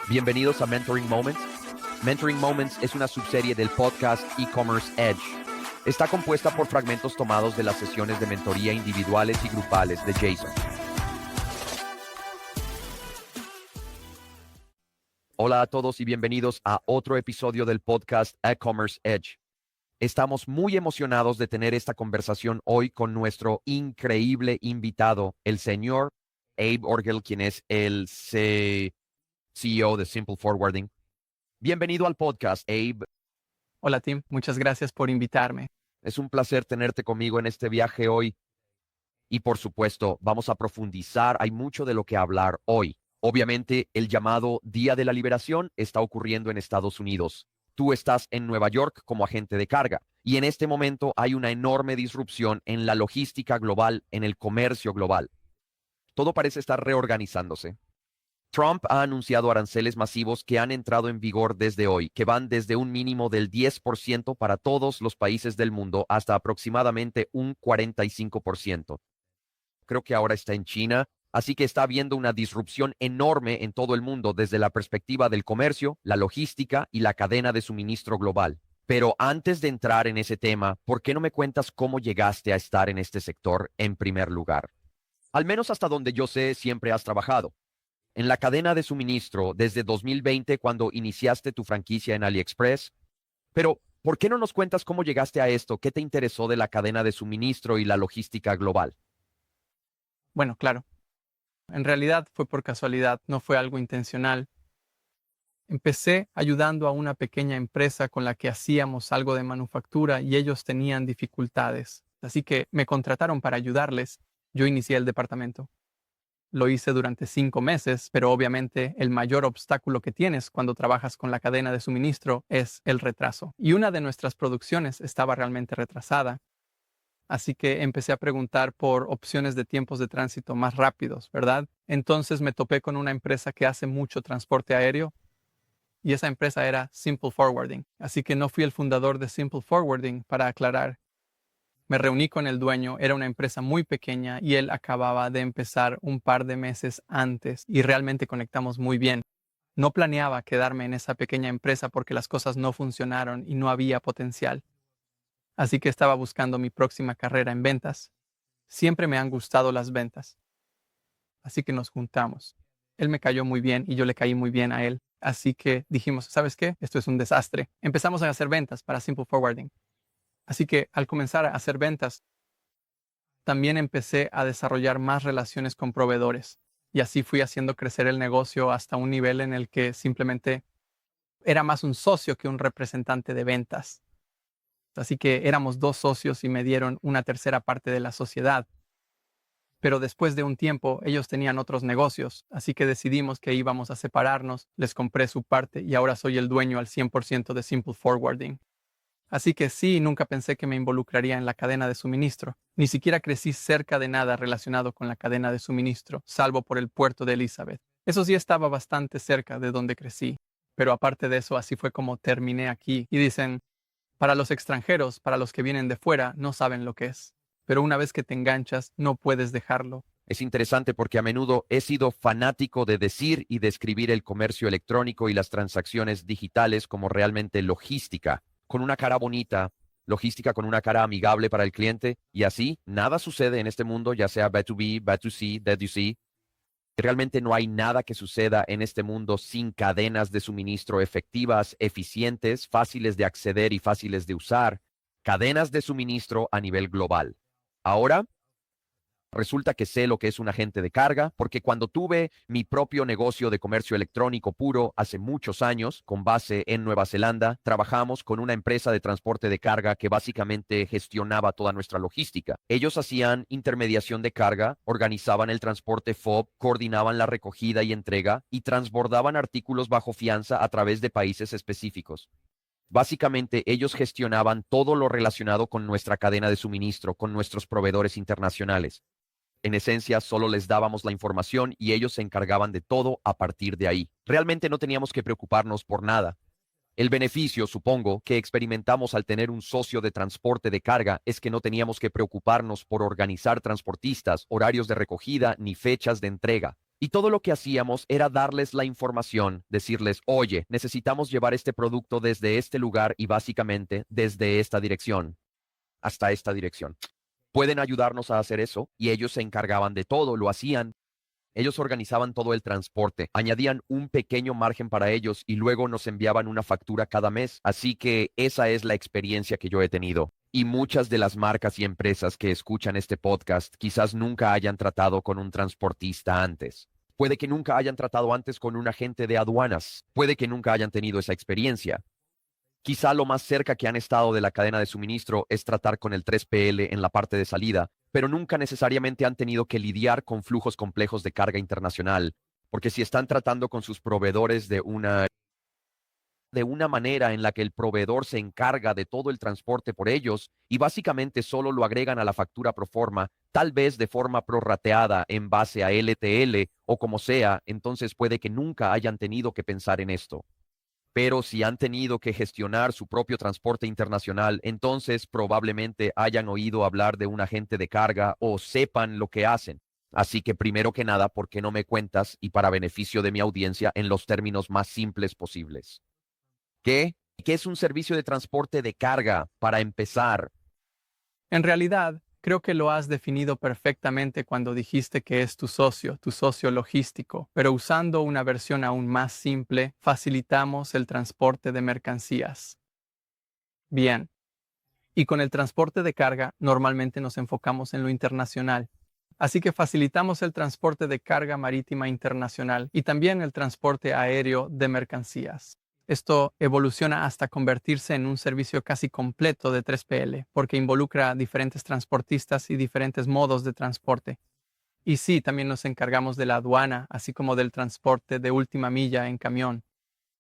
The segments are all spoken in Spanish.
Bienvenidos a Mentoring Moments. Mentoring Moments es una subserie del podcast E-Commerce Edge. Está compuesta por fragmentos tomados de las sesiones de mentoría individuales y grupales de Jason. Hola a todos y bienvenidos a otro episodio del podcast E-Commerce Edge. Estamos muy emocionados de tener esta conversación hoy con nuestro increíble invitado, el señor Abe Orgel, quien es el CEO de Simple Forwarding. Bienvenido al podcast, Abe. Hola, Tim. Muchas gracias por invitarme. Es un placer tenerte conmigo en este viaje hoy. Y por supuesto, vamos a profundizar. Hay mucho de lo que hablar hoy. Obviamente, el llamado Día de la Liberación está ocurriendo en Estados Unidos. Tú estás en Nueva York como agente de carga. Y en este momento hay una enorme disrupción en la logística global, en el comercio global. Todo parece estar reorganizándose. Trump ha anunciado aranceles masivos que han entrado en vigor desde hoy, que van desde un mínimo del 10% para todos los países del mundo hasta aproximadamente un 45%. Creo que ahora está en China, así que está habiendo una disrupción enorme en todo el mundo desde la perspectiva del comercio, la logística y la cadena de suministro global. Pero antes de entrar en ese tema, ¿por qué no me cuentas cómo llegaste a estar en este sector en primer lugar? Al menos hasta donde yo sé, siempre has trabajado en la cadena de suministro desde 2020 cuando iniciaste tu franquicia en AliExpress. Pero, ¿por qué no nos cuentas cómo llegaste a esto? ¿Qué te interesó de la cadena de suministro y la logística global? Bueno, claro. En realidad fue por casualidad, no fue algo intencional. Empecé ayudando a una pequeña empresa con la que hacíamos algo de manufactura y ellos tenían dificultades. Así que me contrataron para ayudarles. Yo inicié el departamento. Lo hice durante 5 meses, pero obviamente el mayor obstáculo que tienes cuando trabajas con la cadena de suministro es el retraso. Y una de nuestras producciones estaba realmente retrasada. Así que empecé a preguntar por opciones de tiempos de tránsito más rápidos, ¿verdad? Entonces me topé con una empresa que hace mucho transporte aéreo y esa empresa era Simple Forwarding. Así que no fui el fundador de Simple Forwarding, para aclarar. Me reuní con el dueño, era una empresa muy pequeña y él acababa de empezar un par de meses antes y realmente conectamos muy bien. No planeaba quedarme en esa pequeña empresa porque las cosas no funcionaron y no había potencial. Así que estaba buscando mi próxima carrera en ventas. Siempre me han gustado las ventas. Así que nos juntamos. Él me cayó muy bien y yo le caí muy bien a él. Así que dijimos, ¿sabes qué? Esto es un desastre. Empezamos a hacer ventas para Simple Forwarding. Así que al comenzar a hacer ventas, también empecé a desarrollar más relaciones con proveedores. Y así fui haciendo crecer el negocio hasta un nivel en el que simplemente era más un socio que un representante de ventas. Así que éramos 2 socios y me dieron una tercera parte de la sociedad. Pero después de un tiempo, ellos tenían otros negocios, así que decidimos que íbamos a separarnos, les compré su parte y ahora soy el dueño al 100% de Simple Forwarding. Así que sí, nunca pensé que me involucraría en la cadena de suministro. Ni siquiera crecí cerca de nada relacionado con la cadena de suministro, salvo por el puerto de Elizabeth. Eso sí estaba bastante cerca de donde crecí. Pero aparte de eso, así fue como terminé aquí. Y dicen, para los extranjeros, para los que vienen de fuera, no saben lo que es. Pero una vez que te enganchas, no puedes dejarlo. Es interesante porque a menudo he sido fanático de decir y describir el comercio electrónico y las transacciones digitales como realmente logística, con una cara bonita, logística con una cara amigable para el cliente, y así nada sucede en este mundo, ya sea B2B, B2C, D2C. Realmente no hay nada que suceda en este mundo sin cadenas de suministro efectivas, eficientes, fáciles de acceder y fáciles de usar, cadenas de suministro a nivel global. Ahora, resulta que sé lo que es un agente de carga, porque cuando tuve mi propio negocio de comercio electrónico puro hace muchos años, con base en Nueva Zelanda, trabajamos con una empresa de transporte de carga que básicamente gestionaba toda nuestra logística. Ellos hacían intermediación de carga, organizaban el transporte FOB, coordinaban la recogida y entrega y transbordaban artículos bajo fianza a través de países específicos. Básicamente, ellos gestionaban todo lo relacionado con nuestra cadena de suministro, con nuestros proveedores internacionales. En esencia, solo les dábamos la información y ellos se encargaban de todo a partir de ahí. Realmente no teníamos que preocuparnos por nada. El beneficio, supongo, que experimentamos al tener un socio de transporte de carga es que no teníamos que preocuparnos por organizar transportistas, horarios de recogida ni fechas de entrega. Y todo lo que hacíamos era darles la información, decirles, oye, necesitamos llevar este producto desde este lugar y básicamente desde esta dirección hasta esta dirección. ¿Pueden ayudarnos a hacer eso? Y ellos se encargaban de todo, lo hacían. Ellos organizaban todo el transporte, añadían un pequeño margen para ellos y luego nos enviaban una factura cada mes. Así que esa es la experiencia que yo he tenido. Y muchas de las marcas y empresas que escuchan este podcast quizás nunca hayan tratado con un transportista antes. Puede que nunca hayan tratado antes con un agente de aduanas. Puede que nunca hayan tenido esa experiencia. Quizá lo más cerca que han estado de la cadena de suministro es tratar con el 3PL en la parte de salida, pero nunca necesariamente han tenido que lidiar con flujos complejos de carga internacional, porque si están tratando con sus proveedores de una manera en la que el proveedor se encarga de todo el transporte por ellos y básicamente solo lo agregan a la factura pro forma, tal vez de forma prorrateada en base a LTL o como sea, entonces puede que nunca hayan tenido que pensar en esto. Pero si han tenido que gestionar su propio transporte internacional, entonces probablemente hayan oído hablar de un agente de carga o sepan lo que hacen. Así que primero que nada, ¿por qué no me cuentas y para beneficio de mi audiencia en los términos más simples posibles? ¿Qué? ¿Qué es un servicio de transporte de carga para empezar? En realidad, creo que lo has definido perfectamente cuando dijiste que es tu socio logístico, pero usando una versión aún más simple, facilitamos el transporte de mercancías. Bien. Y con el transporte de carga, normalmente nos enfocamos en lo internacional. Así que facilitamos el transporte de carga marítima internacional y también el transporte aéreo de mercancías. Esto evoluciona hasta convertirse en un servicio casi completo de 3PL, porque involucra a diferentes transportistas y diferentes modos de transporte. Y sí, también nos encargamos de la aduana, así como del transporte de última milla en camión.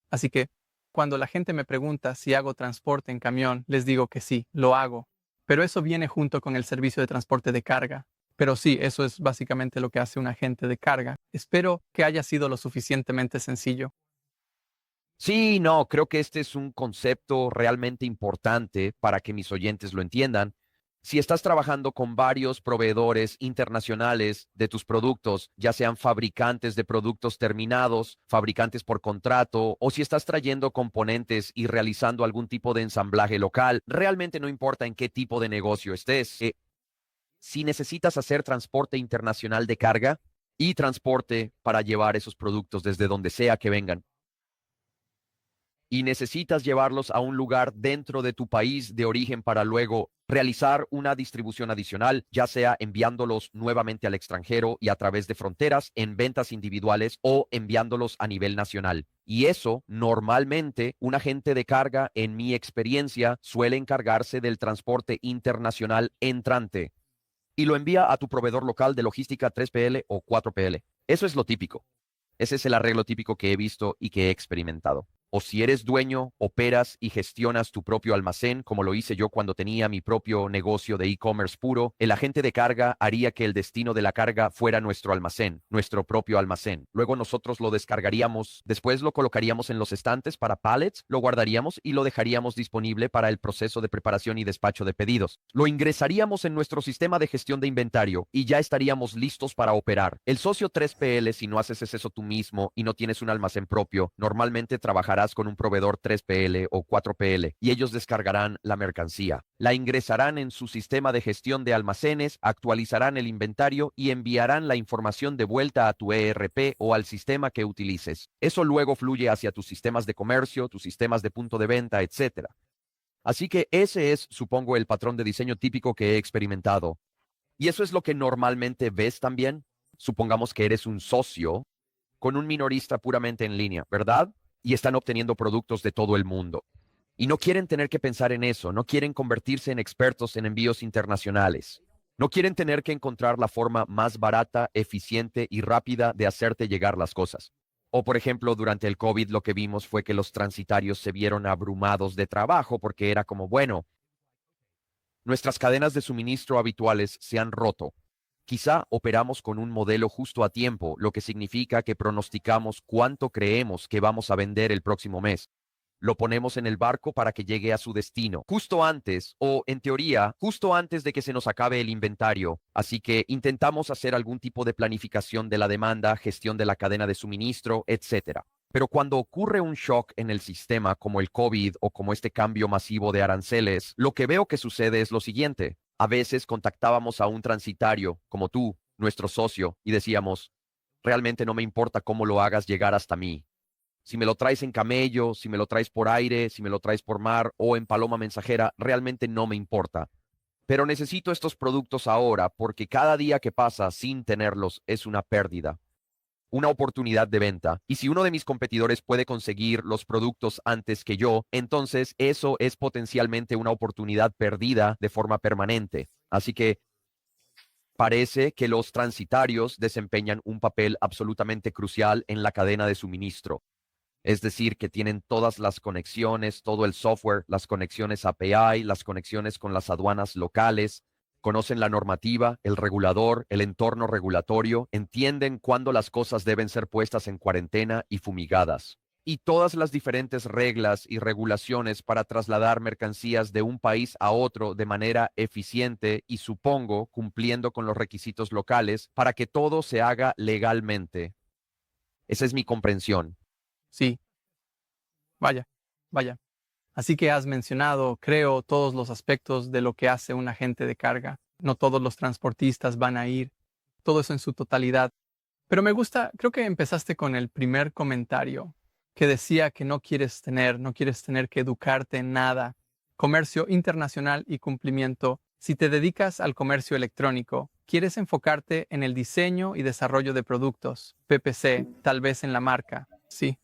Así que, cuando la gente me pregunta si hago transporte en camión, les digo que sí, lo hago. Pero eso viene junto con el servicio de transporte de carga. Pero sí, eso es básicamente lo que hace un agente de carga. Espero que haya sido lo suficientemente sencillo. Sí, no, creo que este es un concepto realmente importante para que mis oyentes lo entiendan. Si estás trabajando con varios proveedores internacionales de tus productos, ya sean fabricantes de productos terminados, fabricantes por contrato, o si estás trayendo componentes y realizando algún tipo de ensamblaje local, realmente no importa en qué tipo de negocio estés. Si necesitas hacer transporte internacional de carga y transporte para llevar esos productos desde donde sea que vengan, y necesitas llevarlos a un lugar dentro de tu país de origen para luego realizar una distribución adicional, ya sea enviándolos nuevamente al extranjero y a través de fronteras en ventas individuales o enviándolos a nivel nacional. Y eso, normalmente, un agente de carga, en mi experiencia, suele encargarse del transporte internacional entrante y lo envía a tu proveedor local de logística 3PL o 4PL. Eso es lo típico. Ese es el arreglo típico que he visto y que he experimentado. O si eres dueño, operas y gestionas tu propio almacén, como lo hice yo cuando tenía mi propio negocio de e-commerce puro, el agente de carga haría que el destino de la carga fuera nuestro almacén, nuestro propio almacén. Luego nosotros lo descargaríamos, después lo colocaríamos en los estantes para pallets, lo guardaríamos y lo dejaríamos disponible para el proceso de preparación y despacho de pedidos. Lo ingresaríamos en nuestro sistema de gestión de inventario y ya estaríamos listos para operar. El socio 3PL, si no haces eso tú mismo y no tienes un almacén propio, normalmente trabajarás con un proveedor 3PL o 4PL y ellos descargarán la mercancía. La ingresarán en su sistema de gestión de almacenes, actualizarán el inventario y enviarán la información de vuelta a tu ERP o al sistema que utilices. Eso luego fluye hacia tus sistemas de comercio, tus sistemas de punto de venta, etc. Así que ese es, supongo, el patrón de diseño típico que he experimentado. Y eso es lo que normalmente ves también. Supongamos que eres un socio con un minorista puramente en línea, ¿verdad? Y están obteniendo productos de todo el mundo. Y no quieren tener que pensar en eso, no quieren convertirse en expertos en envíos internacionales. No quieren tener que encontrar la forma más barata, eficiente y rápida de hacerte llegar las cosas. O, por ejemplo, durante el COVID lo que vimos fue que los transitarios se vieron abrumados de trabajo porque era como, bueno, nuestras cadenas de suministro habituales se han roto. Quizá operamos con un modelo justo a tiempo, lo que significa que pronosticamos cuánto creemos que vamos a vender el próximo mes. lo ponemos en el barco para que llegue a su destino, justo antes, o en teoría, justo antes de que se nos acabe el inventario. Así que intentamos hacer algún tipo de planificación de la demanda, gestión de la cadena de suministro, etcétera. Pero cuando ocurre un shock en el sistema como el COVID o como este cambio masivo de aranceles, lo que veo que sucede es lo siguiente. A veces contactábamos a un transitario, como tú, nuestro socio, y decíamos, realmente no me importa cómo lo hagas llegar hasta mí. Si me lo traes en camello, si me lo traes por aire, si me lo traes por mar o en paloma mensajera, realmente no me importa. Pero necesito estos productos ahora porque cada día que pasa sin tenerlos es una pérdida, una oportunidad de venta. Y si uno de mis competidores puede conseguir los productos antes que yo, entonces eso es potencialmente una oportunidad perdida de forma permanente. Así que parece que los transitarios desempeñan un papel absolutamente crucial en la cadena de suministro. Es decir, que tienen todas las conexiones, todo el software, las conexiones API, las conexiones con las aduanas locales, conocen la normativa, el regulador, el entorno regulatorio, entienden cuándo las cosas deben ser puestas en cuarentena y fumigadas. Y todas las diferentes reglas y regulaciones para trasladar mercancías de un país a otro de manera eficiente y supongo cumpliendo con los requisitos locales para que todo se haga legalmente. Esa es mi comprensión. Sí, vaya, vaya. Así que has mencionado, creo, todos los aspectos de lo que hace un agente de carga. No todos los transportistas van a ir, todo eso en su totalidad. Pero me gusta, creo que empezaste con el primer comentario, que decía que no quieres tener que educarte en nada. Comercio internacional y cumplimiento. Si te dedicas al comercio electrónico, quieres enfocarte en el diseño y desarrollo de productos, PPC, tal vez en la marca. Sí.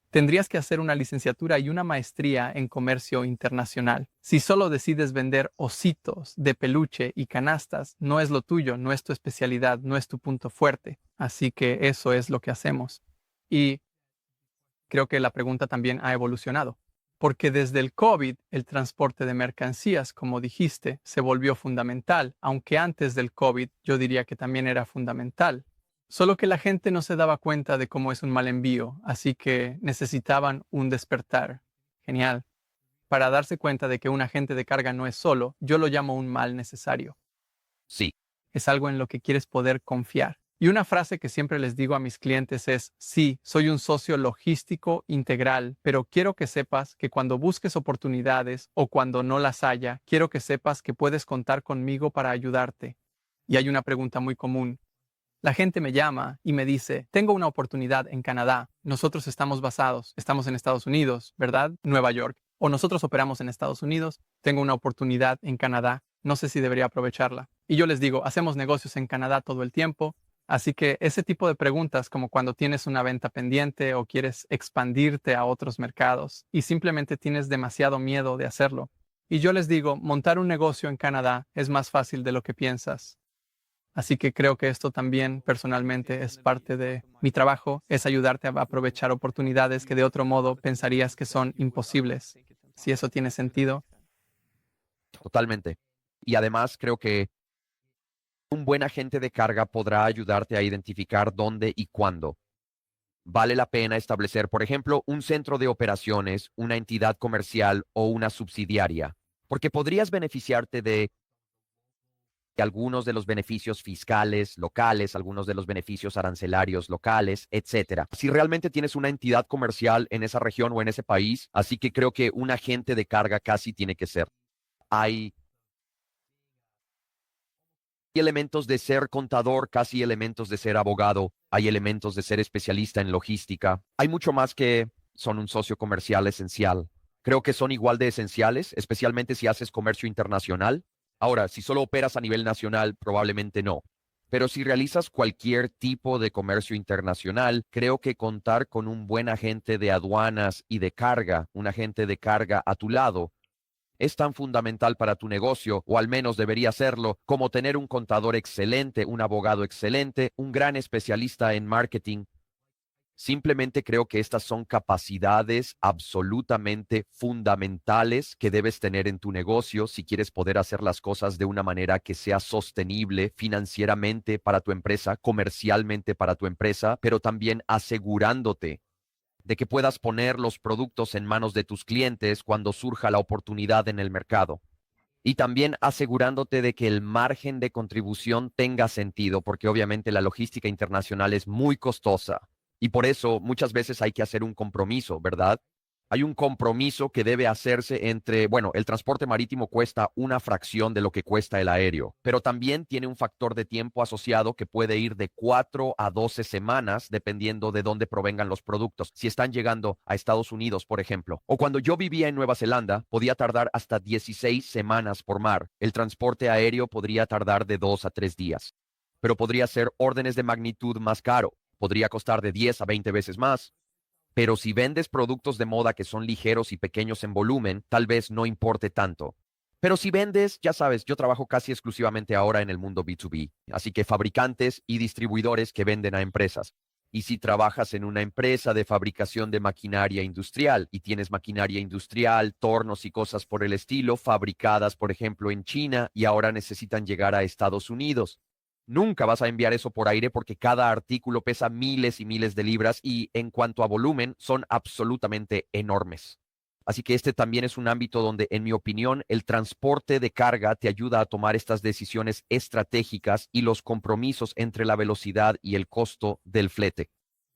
Tendrías que hacer una licenciatura y una maestría en comercio internacional. Si solo decides vender ositos de peluche y canastas, no es lo tuyo, no es tu especialidad, no es tu punto fuerte. Así que eso es lo que hacemos. Y creo que la pregunta también ha evolucionado, porque desde el COVID, el transporte de mercancías, como dijiste, se volvió fundamental, aunque antes del COVID yo diría que también era fundamental. Solo que la gente no se daba cuenta de cómo es un mal envío, así que necesitaban un despertar. Genial. Para darse cuenta de que un agente de carga no es solo, yo lo llamo un mal necesario. Sí. Es algo en lo que quieres poder confiar. Y una frase que siempre les digo a mis clientes es, sí, soy un socio logístico integral, pero quiero que sepas que cuando busques oportunidades o cuando no las haya, quiero que sepas que puedes contar conmigo para ayudarte. Y hay una pregunta muy común. La gente me llama y me dice, tengo una oportunidad en Canadá. Nosotros estamos en Estados Unidos, ¿verdad? Nueva York. O nosotros operamos en Estados Unidos. Tengo una oportunidad en Canadá. No sé si debería aprovecharla. Y yo les digo, hacemos negocios en Canadá todo el tiempo. Así que ese tipo de preguntas, como cuando tienes una venta pendiente o quieres expandirte a otros mercados y simplemente tienes demasiado miedo de hacerlo. Y yo les digo, montar un negocio en Canadá es más fácil de lo que piensas. Así que creo que esto también personalmente es parte de mi trabajo, es ayudarte a aprovechar oportunidades que de otro modo pensarías que son imposibles. Si eso tiene sentido. Totalmente. Y además creo que un buen agente de carga podrá ayudarte a identificar dónde y cuándo. Vale la pena establecer, por ejemplo, un centro de operaciones, una entidad comercial o una subsidiaria, porque podrías beneficiarte de algunos de los beneficios fiscales locales, algunos de los beneficios arancelarios locales, etcétera. Si realmente tienes una entidad comercial en esa región o en ese país, así que creo que un agente de carga casi tiene que ser. Hay elementos de ser contador, casi elementos de ser abogado, hay elementos de ser especialista en logística. Hay mucho más que son un socio comercial esencial. Creo que son igual de esenciales, especialmente si haces comercio internacional. Ahora, si solo operas a nivel nacional, probablemente no. Pero si realizas cualquier tipo de comercio internacional, creo que contar con un buen agente de aduanas y de carga, un agente de carga a tu lado, es tan fundamental para tu negocio, o al menos debería serlo, como tener un contador excelente, un abogado excelente, un gran especialista en marketing. Simplemente creo que estas son capacidades absolutamente fundamentales que debes tener en tu negocio si quieres poder hacer las cosas de una manera que sea sostenible financieramente para tu empresa, comercialmente para tu empresa, pero también asegurándote de que puedas poner los productos en manos de tus clientes cuando surja la oportunidad en el mercado. Y también asegurándote de que el margen de contribución tenga sentido, porque obviamente la logística internacional es muy costosa. Y por eso muchas veces hay que hacer un compromiso, ¿verdad? Hay un compromiso que debe hacerse entre, bueno, el transporte marítimo cuesta una fracción de lo que cuesta el aéreo, pero también tiene un factor de tiempo asociado que puede ir de 4 a 12 semanas, dependiendo de dónde provengan los productos. Si están llegando a Estados Unidos, por ejemplo, o cuando yo vivía en Nueva Zelanda, podía tardar hasta 16 semanas por mar. El transporte aéreo podría tardar de 2 a 3 días, pero podría ser órdenes de magnitud más caro. Podría costar de 10 a 20 veces más. Pero si vendes productos de moda que son ligeros y pequeños en volumen, tal vez no importe tanto. Pero si vendes, ya sabes, yo trabajo casi exclusivamente ahora en el mundo B2B, así que fabricantes y distribuidores que venden a empresas. Y si trabajas en una empresa de fabricación de maquinaria industrial y tienes maquinaria industrial, tornos y cosas por el estilo, fabricadas, por ejemplo, en China y ahora necesitan llegar a Estados Unidos, nunca vas a enviar eso por aire porque cada artículo pesa miles y miles de libras y en cuanto a volumen son absolutamente enormes. Así que este también es un ámbito donde, en mi opinión, el transporte de carga te ayuda a tomar estas decisiones estratégicas y los compromisos entre la velocidad y el costo del flete.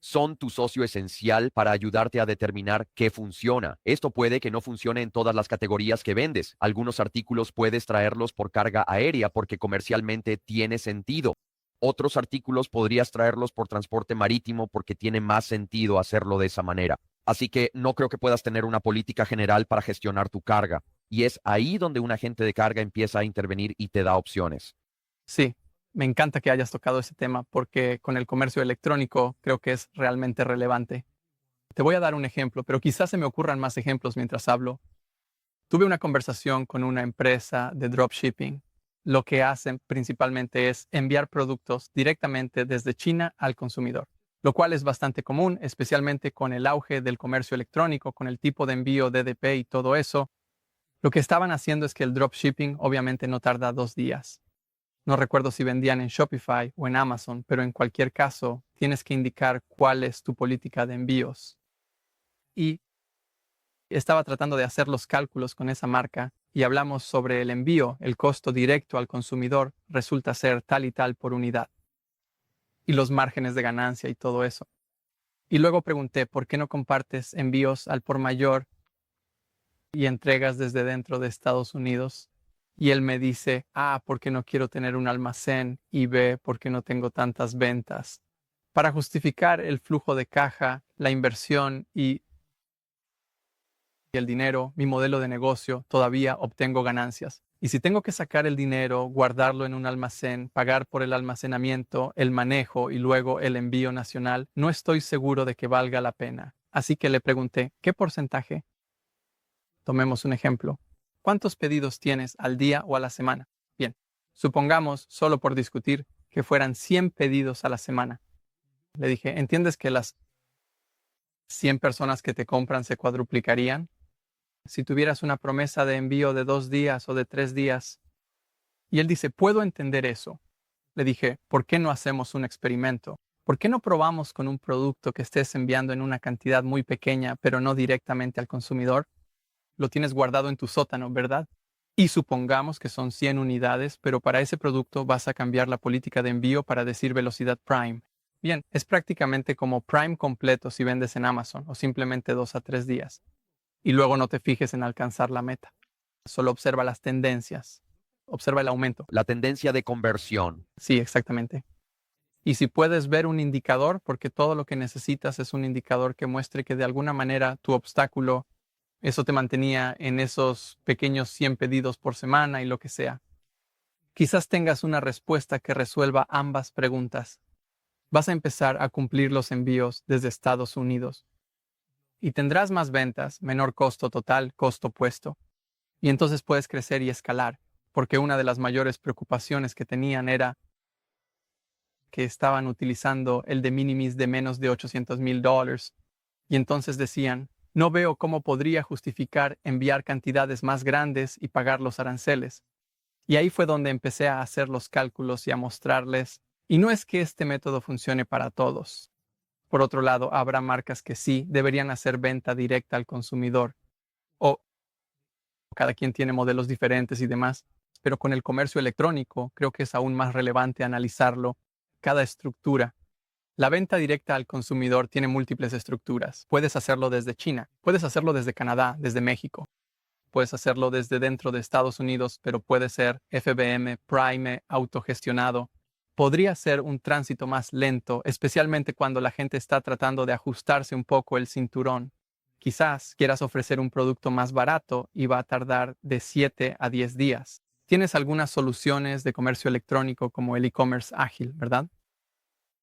Son tu socio esencial para ayudarte a determinar qué funciona. Esto puede que no funcione en todas las categorías que vendes. Algunos artículos puedes traerlos por carga aérea porque comercialmente tiene sentido. Otros artículos podrías traerlos por transporte marítimo porque tiene más sentido hacerlo de esa manera. Así que no creo que puedas tener una política general para gestionar tu carga. Y es ahí donde un agente de carga empieza a intervenir y te da opciones. Sí, me encanta que hayas tocado ese tema porque con el comercio electrónico creo que es realmente relevante. Te voy a dar un ejemplo, pero quizás se me ocurran más ejemplos mientras hablo. Tuve una conversación con una empresa de dropshipping. Lo que hacen principalmente es enviar productos directamente desde China al consumidor, lo cual es bastante común, especialmente con el auge del comercio electrónico, con el tipo de envío DDP y todo eso. Lo que estaban haciendo es que el dropshipping obviamente no tarda 2 días. No recuerdo si vendían en Shopify o en Amazon, pero en cualquier caso tienes que indicar cuál es tu política de envíos. Y estaba tratando de hacer los cálculos con esa marca y hablamos sobre el envío, el costo directo al consumidor resulta ser tal y tal por unidad y los márgenes de ganancia y todo eso. Y luego pregunté, ¿por qué no compartes envíos al por mayor y entregas desde dentro de Estados Unidos? Y él me dice, A, porque no quiero tener un almacén, y B, porque no tengo tantas ventas. Para justificar el flujo de caja, la inversión y el dinero, mi modelo de negocio, todavía obtengo ganancias. Y si tengo que sacar el dinero, guardarlo en un almacén, pagar por el almacenamiento, el manejo y luego el envío nacional, no estoy seguro de que valga la pena. Así que le pregunté, ¿qué porcentaje? Tomemos un ejemplo. ¿Cuántos pedidos tienes al día o a la semana? Bien, supongamos, solo por discutir, que fueran 100 pedidos a la semana. Le dije, ¿entiendes que las 100 personas que te compran se cuadruplicarían? Si tuvieras una promesa de envío de 2 días o de 3 días. Y él dice, puedo entender eso. Le dije, ¿por qué no hacemos un experimento? ¿Por qué no probamos con un producto que estés enviando en una cantidad muy pequeña, pero no directamente al consumidor? Lo tienes guardado en tu sótano, ¿verdad? Y supongamos que son 100 unidades, pero para ese producto vas a cambiar la política de envío para decir velocidad Prime. Bien, es prácticamente como Prime completo si vendes en Amazon o simplemente 2 a 3 días. Y luego no te fijes en alcanzar la meta. Solo observa las tendencias. Observa el aumento. La tendencia de conversión. Sí, exactamente. Y si puedes ver un indicador, porque todo lo que necesitas es un indicador que muestre que de alguna manera tu obstáculo, eso te mantenía en esos pequeños 100 pedidos por semana y lo que sea. Quizás tengas una respuesta que resuelva ambas preguntas. Vas a empezar a cumplir los envíos desde Estados Unidos. Y tendrás más ventas, menor costo total, costo puesto. Y entonces puedes crecer y escalar, porque una de las mayores preocupaciones que tenían era que estaban utilizando el de minimis de menos de $800,000. Y entonces decían, no veo cómo podría justificar enviar cantidades más grandes y pagar los aranceles. Y ahí fue donde empecé a hacer los cálculos y a mostrarles, y no es que este método funcione para todos. Por otro lado, habrá marcas que sí deberían hacer venta directa al consumidor. O cada quien tiene modelos diferentes y demás. Pero con el comercio electrónico creo que es aún más relevante analizarlo, cada estructura. La venta directa al consumidor tiene múltiples estructuras. Puedes hacerlo desde China, puedes hacerlo desde Canadá, desde México. Puedes hacerlo desde dentro de Estados Unidos, pero puede ser FBM, Prime, autogestionado. Podría ser un tránsito más lento, especialmente cuando la gente está tratando de ajustarse un poco el cinturón. Quizás quieras ofrecer un producto más barato y va a tardar de 7 a 10 días. Tienes algunas soluciones de comercio electrónico como el e-commerce ágil, ¿verdad?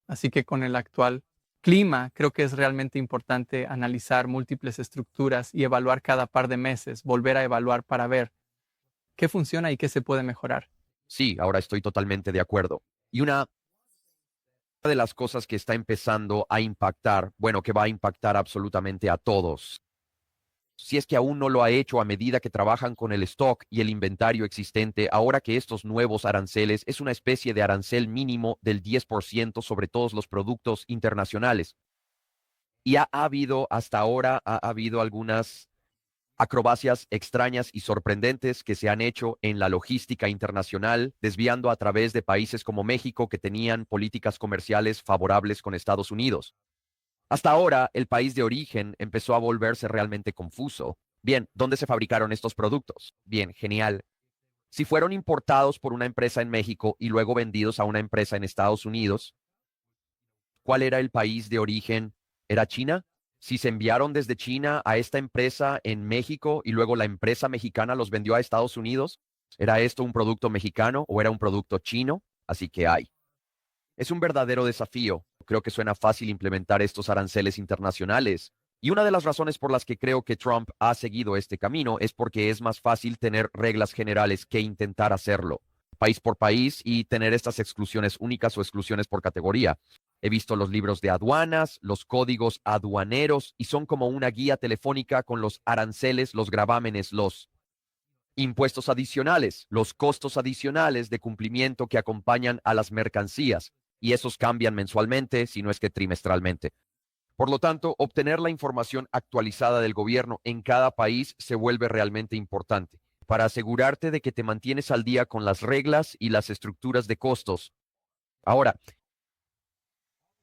Así que con el actual clima, creo que es realmente importante analizar múltiples estructuras y evaluar cada par de meses, volver a evaluar para ver qué funciona y qué se puede mejorar. Sí, ahora estoy totalmente de acuerdo. Y una de las cosas que está empezando a impactar, bueno, que va a impactar absolutamente a todos, si es que aún no lo ha hecho a medida que trabajan con el stock y el inventario existente, ahora que estos nuevos aranceles es una especie de arancel mínimo del 10% sobre todos los productos internacionales. Y hasta ahora ha habido algunas acrobacias extrañas y sorprendentes que se han hecho en la logística internacional, desviando a través de países como México que tenían políticas comerciales favorables con Estados Unidos. Hasta ahora, el país de origen empezó a volverse realmente confuso. Bien, ¿dónde se fabricaron estos productos? Bien, genial. Si fueron importados por una empresa en México y luego vendidos a una empresa en Estados Unidos, ¿cuál era el país de origen? ¿Era China? Si se enviaron desde China a esta empresa en México y luego la empresa mexicana los vendió a Estados Unidos, ¿era esto un producto mexicano o era un producto chino? Así que hay. Es un verdadero desafío. Creo que suena fácil implementar estos aranceles internacionales. Y una de las razones por las que creo que Trump ha seguido este camino es porque es más fácil tener reglas generales que intentar hacerlo, país por país, y tener estas exclusiones únicas o exclusiones por categoría. He visto los libros de aduanas, los códigos aduaneros, y son como una guía telefónica con los aranceles, los gravámenes, los impuestos adicionales, los costos adicionales de cumplimiento que acompañan a las mercancías, y esos cambian mensualmente, si no es que trimestralmente. Por lo tanto, obtener la información actualizada del gobierno en cada país se vuelve realmente importante para asegurarte de que te mantienes al día con las reglas y las estructuras de costos. Ahora,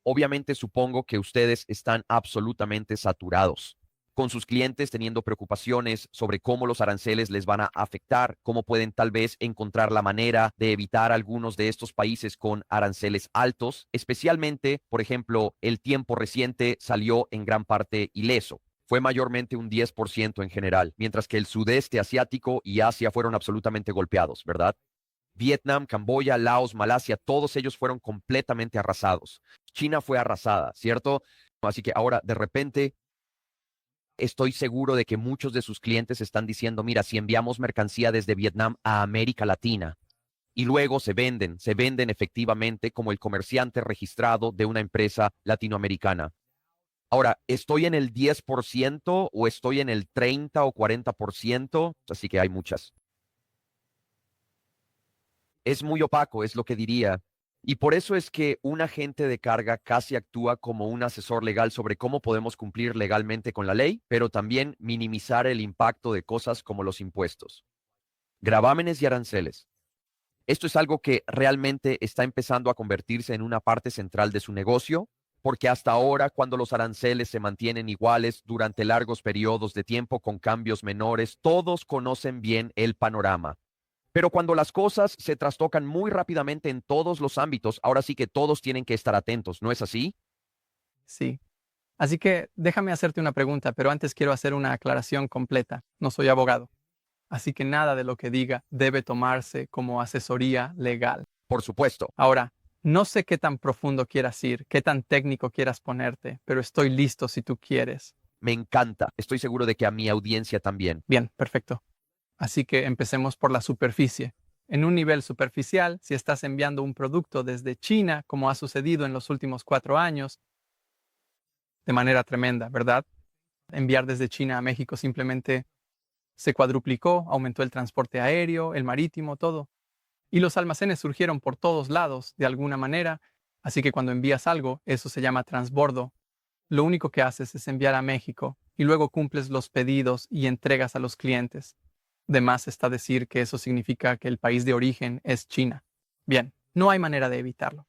obviamente supongo que ustedes están absolutamente saturados con sus clientes teniendo preocupaciones sobre cómo los aranceles les van a afectar, cómo pueden tal vez encontrar la manera de evitar algunos de estos países con aranceles altos, especialmente, por ejemplo, el tiempo reciente salió en gran parte ileso. Fue mayormente un 10% en general, mientras que el sudeste asiático y Asia fueron absolutamente golpeados, ¿verdad? Vietnam, Camboya, Laos, Malasia, todos ellos fueron completamente arrasados. China fue arrasada, ¿cierto? Así que ahora, de repente, estoy seguro de que muchos de sus clientes están diciendo, mira, si enviamos mercancía desde Vietnam a América Latina y luego se venden efectivamente como el comerciante registrado de una empresa latinoamericana. Ahora, ¿estoy en el 10% o estoy en el 30 o 40%? Así que hay muchas. Es muy opaco, es lo que diría. Y por eso es que un agente de carga casi actúa como un asesor legal sobre cómo podemos cumplir legalmente con la ley, pero también minimizar el impacto de cosas como los impuestos, gravámenes y aranceles. Esto es algo que realmente está empezando a convertirse en una parte central de su negocio, porque hasta ahora, cuando los aranceles se mantienen iguales durante largos periodos de tiempo con cambios menores, todos conocen bien el panorama. Pero cuando las cosas se trastocan muy rápidamente en todos los ámbitos, ahora sí que todos tienen que estar atentos, ¿no es así? Sí. Así que déjame hacerte una pregunta, pero antes quiero hacer una aclaración completa. No soy abogado. Así que nada de lo que diga debe tomarse como asesoría legal. Por supuesto. Ahora, no sé qué tan profundo quieras ir, qué tan técnico quieras ponerte, pero estoy listo si tú quieres. Me encanta. Estoy seguro de que a mi audiencia también. Bien, perfecto. Así que empecemos por la superficie. En un nivel superficial, si estás enviando un producto desde China, como ha sucedido en los últimos 4 años, de manera tremenda, ¿verdad? Enviar desde China a México simplemente se cuadruplicó, aumentó el transporte aéreo, el marítimo, todo. Y los almacenes surgieron por todos lados, de alguna manera, así que cuando envías algo, eso se llama transbordo. Lo único que haces es enviar a México y luego cumples los pedidos y entregas a los clientes. De más está decir que eso significa que el país de origen es China. Bien, no hay manera de evitarlo.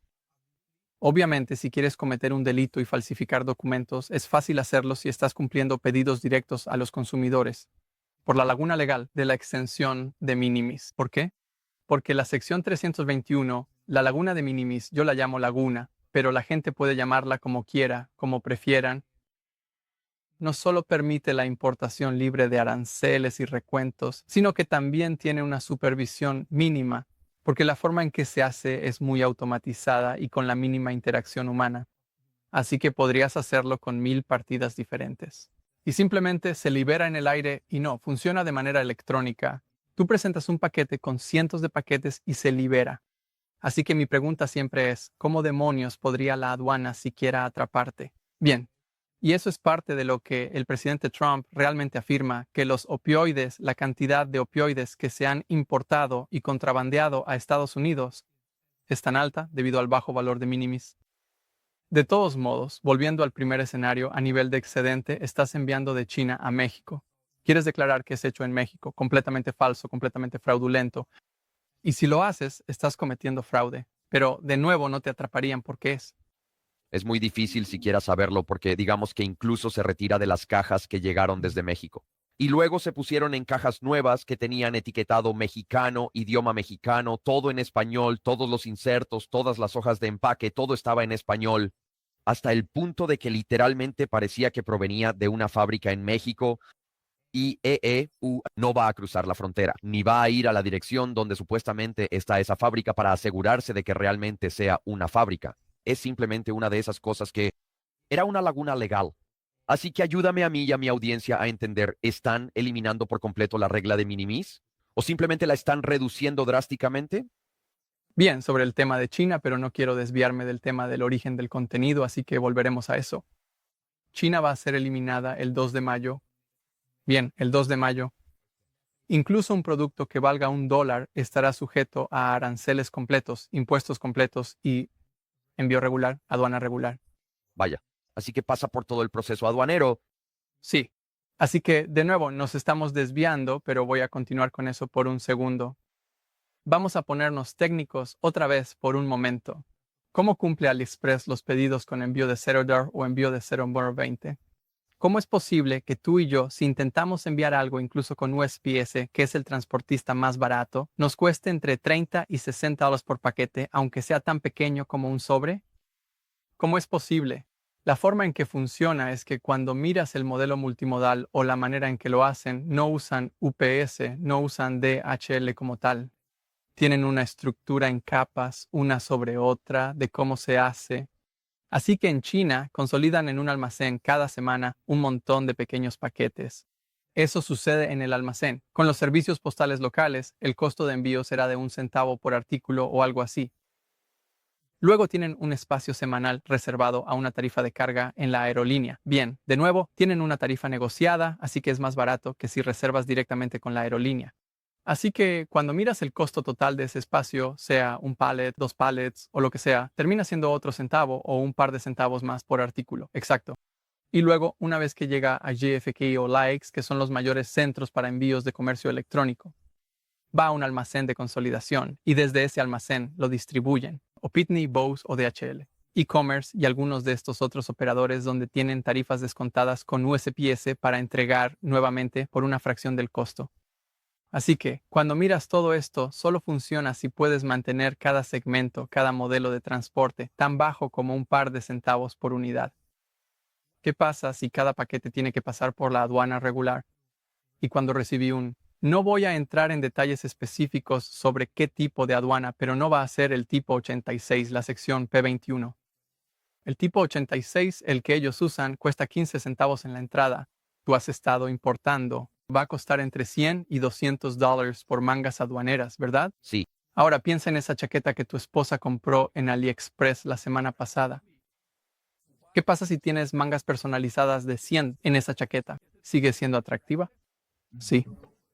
Obviamente, si quieres cometer un delito y falsificar documentos, es fácil hacerlo si estás cumpliendo pedidos directos a los consumidores, por la laguna legal de la exención de minimis. ¿Por qué? Porque la sección 321, la laguna de minimis, yo la llamo laguna, pero la gente puede llamarla como quiera, como prefieran, no solo permite la importación libre de aranceles y recuentos, sino que también tiene una supervisión mínima, porque la forma en que se hace es muy automatizada y con la mínima interacción humana. Así que podrías hacerlo con 1000 partidas diferentes. Y simplemente se libera en el aire y no, funciona de manera electrónica. Tú presentas un paquete con cientos de paquetes y se libera. Así que mi pregunta siempre es, ¿cómo demonios podría la aduana siquiera atraparte? Bien, y eso es parte de lo que el presidente Trump realmente afirma, que los opioides, la cantidad de opioides que se han importado y contrabandeado a Estados Unidos, es tan alta debido al bajo valor de minimis. De todos modos, volviendo al primer escenario, a nivel de excedente, estás enviando de China a México. Quieres declarar que es hecho en México, completamente falso, completamente fraudulento. Y si lo haces, estás cometiendo fraude. Pero de nuevo no te atraparían porque es. Es muy difícil siquiera saberlo porque digamos que incluso se retira de las cajas que llegaron desde México. Y luego se pusieron en cajas nuevas que tenían etiquetado mexicano, idioma mexicano, todo en español, todos los insertos, todas las hojas de empaque, todo estaba en español, hasta el punto de que literalmente parecía que provenía de una fábrica en México y no va a cruzar la frontera, ni va a ir a la dirección donde supuestamente está esa fábrica para asegurarse de que realmente sea una fábrica. Es simplemente una de esas cosas que era una laguna legal. Así que ayúdame a mí y a mi audiencia a entender, ¿están eliminando por completo la regla de minimis? ¿O simplemente la están reduciendo drásticamente? Bien, sobre el tema de China, pero no quiero desviarme del tema del origen del contenido, así que volveremos a eso. China va a ser eliminada el 2 de mayo. Bien, el 2 de mayo. Incluso un producto que valga $1 estará sujeto a aranceles completos, impuestos completos y envío regular, aduana regular. Vaya, así que pasa por todo el proceso aduanero. Sí. Así que, de nuevo, nos estamos desviando, pero voy a continuar con eso por un segundo. Vamos a ponernos técnicos otra vez por un momento. ¿Cómo cumple AliExpress los pedidos con envío de $0 o envío de 0.20? ¿Cómo es posible que tú y yo, si intentamos enviar algo incluso con USPS, que es el transportista más barato, nos cueste entre 30 y $60 por paquete, aunque sea tan pequeño como un sobre? ¿Cómo es posible? La forma en que funciona es que cuando miras el modelo multimodal o la manera en que lo hacen, no usan UPS, no usan DHL como tal. Tienen una estructura en capas, una sobre otra, de cómo se hace. Así que en China consolidan en un almacén cada semana un montón de pequeños paquetes. Eso sucede en el almacén. Con los servicios postales locales, el costo de envío será de 1 centavo por artículo o algo así. Luego tienen un espacio semanal reservado a una tarifa de carga en la aerolínea. Bien, de nuevo, tienen una tarifa negociada, así que es más barato que si reservas directamente con la aerolínea. Así que cuando miras el costo total de ese espacio, sea un pallet, 2 pallets o lo que sea, termina siendo otro centavo o un par de centavos más por artículo. Exacto. Y luego, una vez que llega a JFK o LAX, que son los mayores centros para envíos de comercio electrónico, va a un almacén de consolidación y desde ese almacén lo distribuyen, o Pitney, Bose o DHL, e-commerce y algunos de estos otros operadores donde tienen tarifas descontadas con USPS para entregar nuevamente por una fracción del costo. Así que, cuando miras todo esto, solo funciona si puedes mantener cada segmento, cada modelo de transporte tan bajo como un par de centavos por unidad. ¿Qué pasa si cada paquete tiene que pasar por la aduana regular? Y cuando recibí no voy a entrar en detalles específicos sobre qué tipo de aduana, pero no va a ser el tipo 86, la sección P21. El tipo 86, el que ellos usan, cuesta 15 centavos en la entrada. Tú has estado importando. Va a costar entre 100 y $200 por mangas aduaneras, ¿verdad? Sí, Ahora piensa en esa chaqueta que tu esposa compró en AliExpress la semana pasada. ¿Qué pasa si tienes mangas personalizadas de 100 en esa chaqueta? ¿Sigue siendo atractiva? Sí.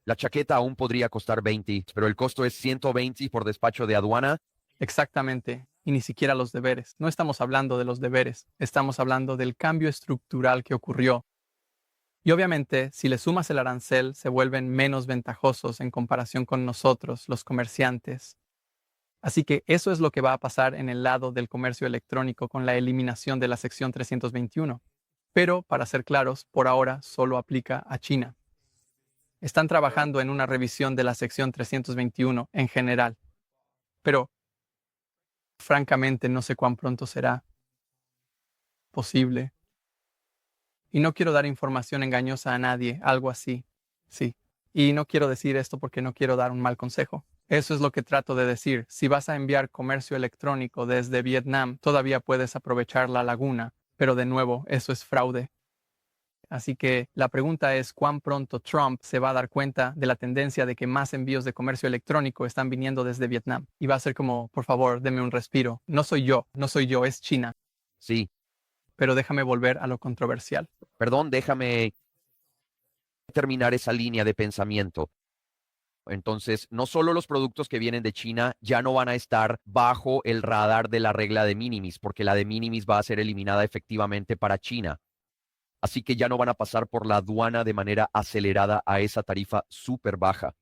la chaqueta aún podría costar 20, pero el costo es 120 por despacho de aduana. Exactamente. y ni siquiera los deberes. No estamos hablando de los deberes, estamos hablando del cambio estructural que ocurrió. Y obviamente, si le sumas el arancel, se vuelven menos ventajosos en comparación con nosotros, los comerciantes. Así que eso es lo que va a pasar en el lado del comercio electrónico con la eliminación de la sección 321. Pero, para ser claros, por ahora solo aplica a China. Están trabajando en una revisión de la sección 321 en general. Pero, francamente, no sé cuán pronto será posible. Y no quiero dar información engañosa a nadie, algo así. Sí. Y no quiero decir esto porque no quiero dar un mal consejo. Eso es lo que trato de decir. Si vas a enviar comercio electrónico desde Vietnam, todavía puedes aprovechar la laguna. Pero de nuevo, eso es fraude. Así que la pregunta es cuán pronto Trump se va a dar cuenta de la tendencia de que más envíos de comercio electrónico están viniendo desde Vietnam. Y va a ser como, por favor, deme un respiro. No soy yo, es China. Sí, Pero déjame volver a lo controversial. perdón, déjame terminar esa línea de pensamiento. Entonces, no solo los productos que vienen de China ya no van a estar bajo el radar de la regla de minimis, porque la de minimis va a ser eliminada efectivamente para China. Así que ya no van a pasar por la aduana de manera acelerada a esa tarifa súper baja.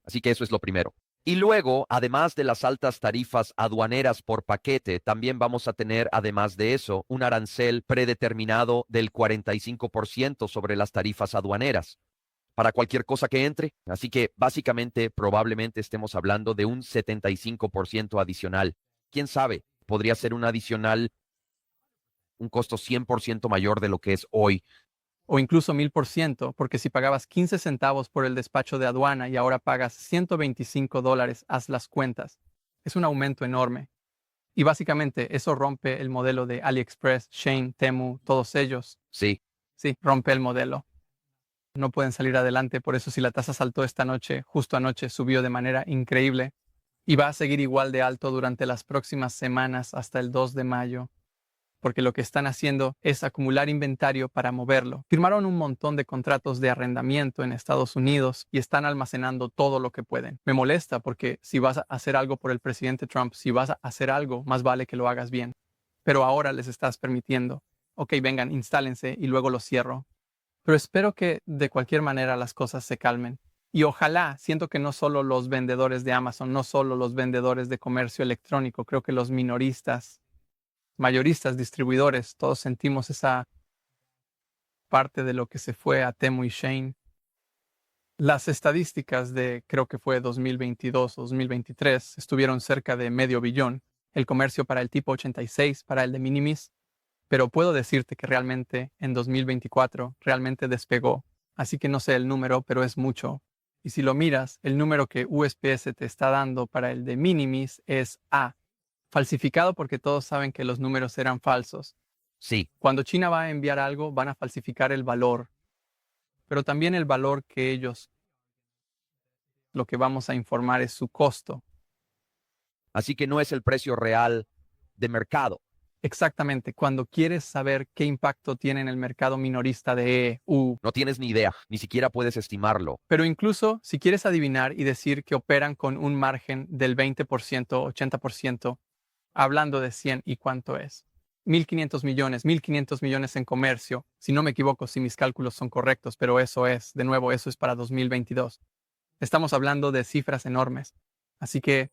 Así que eso es lo primero. Y luego, además de las altas tarifas aduaneras por paquete, también vamos a tener, además de eso, un arancel predeterminado del 45% sobre las tarifas aduaneras para cualquier cosa que entre. Así que básicamente, probablemente estemos hablando de un 75% adicional. ¿Quién sabe? Podría ser un adicional, un costo 100% mayor de lo que es hoy. O incluso 1000%, porque si pagabas 15 centavos por el despacho de aduana y ahora pagas $125, haz las cuentas. Es un aumento enorme. Y básicamente eso rompe el modelo de AliExpress, Shein, Temu, todos ellos. Sí, Sí, rompe el modelo. No pueden salir adelante, por eso si la tasa saltó esta noche, justo anoche subió de manera increíble y va a seguir igual de alto durante las próximas semanas hasta el 2 de mayo. Porque lo que están haciendo es acumular inventario para moverlo. Firmaron un montón de contratos de arrendamiento en Estados Unidos y están almacenando todo lo que pueden. Me molesta porque si vas a hacer algo por el presidente Trump, si vas a hacer algo, más vale que lo hagas bien. Pero ahora les estás permitiendo. Ok, vengan, instálense y luego lo cierro. Pero espero que de cualquier manera las cosas se calmen. Y ojalá, siento que no solo los vendedores de Amazon, no solo los vendedores de comercio electrónico, creo que los minoristas, mayoristas, distribuidores, todos sentimos esa parte de lo que se fue a Temu y Shein. Las estadísticas de, creo que fue 2022 o 2023, estuvieron cerca de medio billón. El comercio para el tipo 86, para el de minimis, pero puedo decirte que realmente en 2024 realmente despegó. Así que no sé el número, pero es mucho. Y si lo miras, el número que USPS te está dando para el de minimis es A. Falsificado porque todos saben que los números eran falsos. sí. Cuando China va a enviar algo, van a falsificar el valor, pero también el valor que ellos, lo que vamos a informar es su costo. Así que no es el precio real de mercado. Exactamente, cuando quieres saber qué impacto tiene en el mercado minorista de EU. No tienes ni idea, ni siquiera puedes estimarlo. Pero incluso si quieres adivinar y decir que operan con un margen del 20%, 80%, hablando de 100 y cuánto es. 1.500 millones en comercio. Si no me equivoco, si mis cálculos son correctos, pero eso es, de nuevo, eso es para 2022. Estamos hablando de cifras enormes. Así que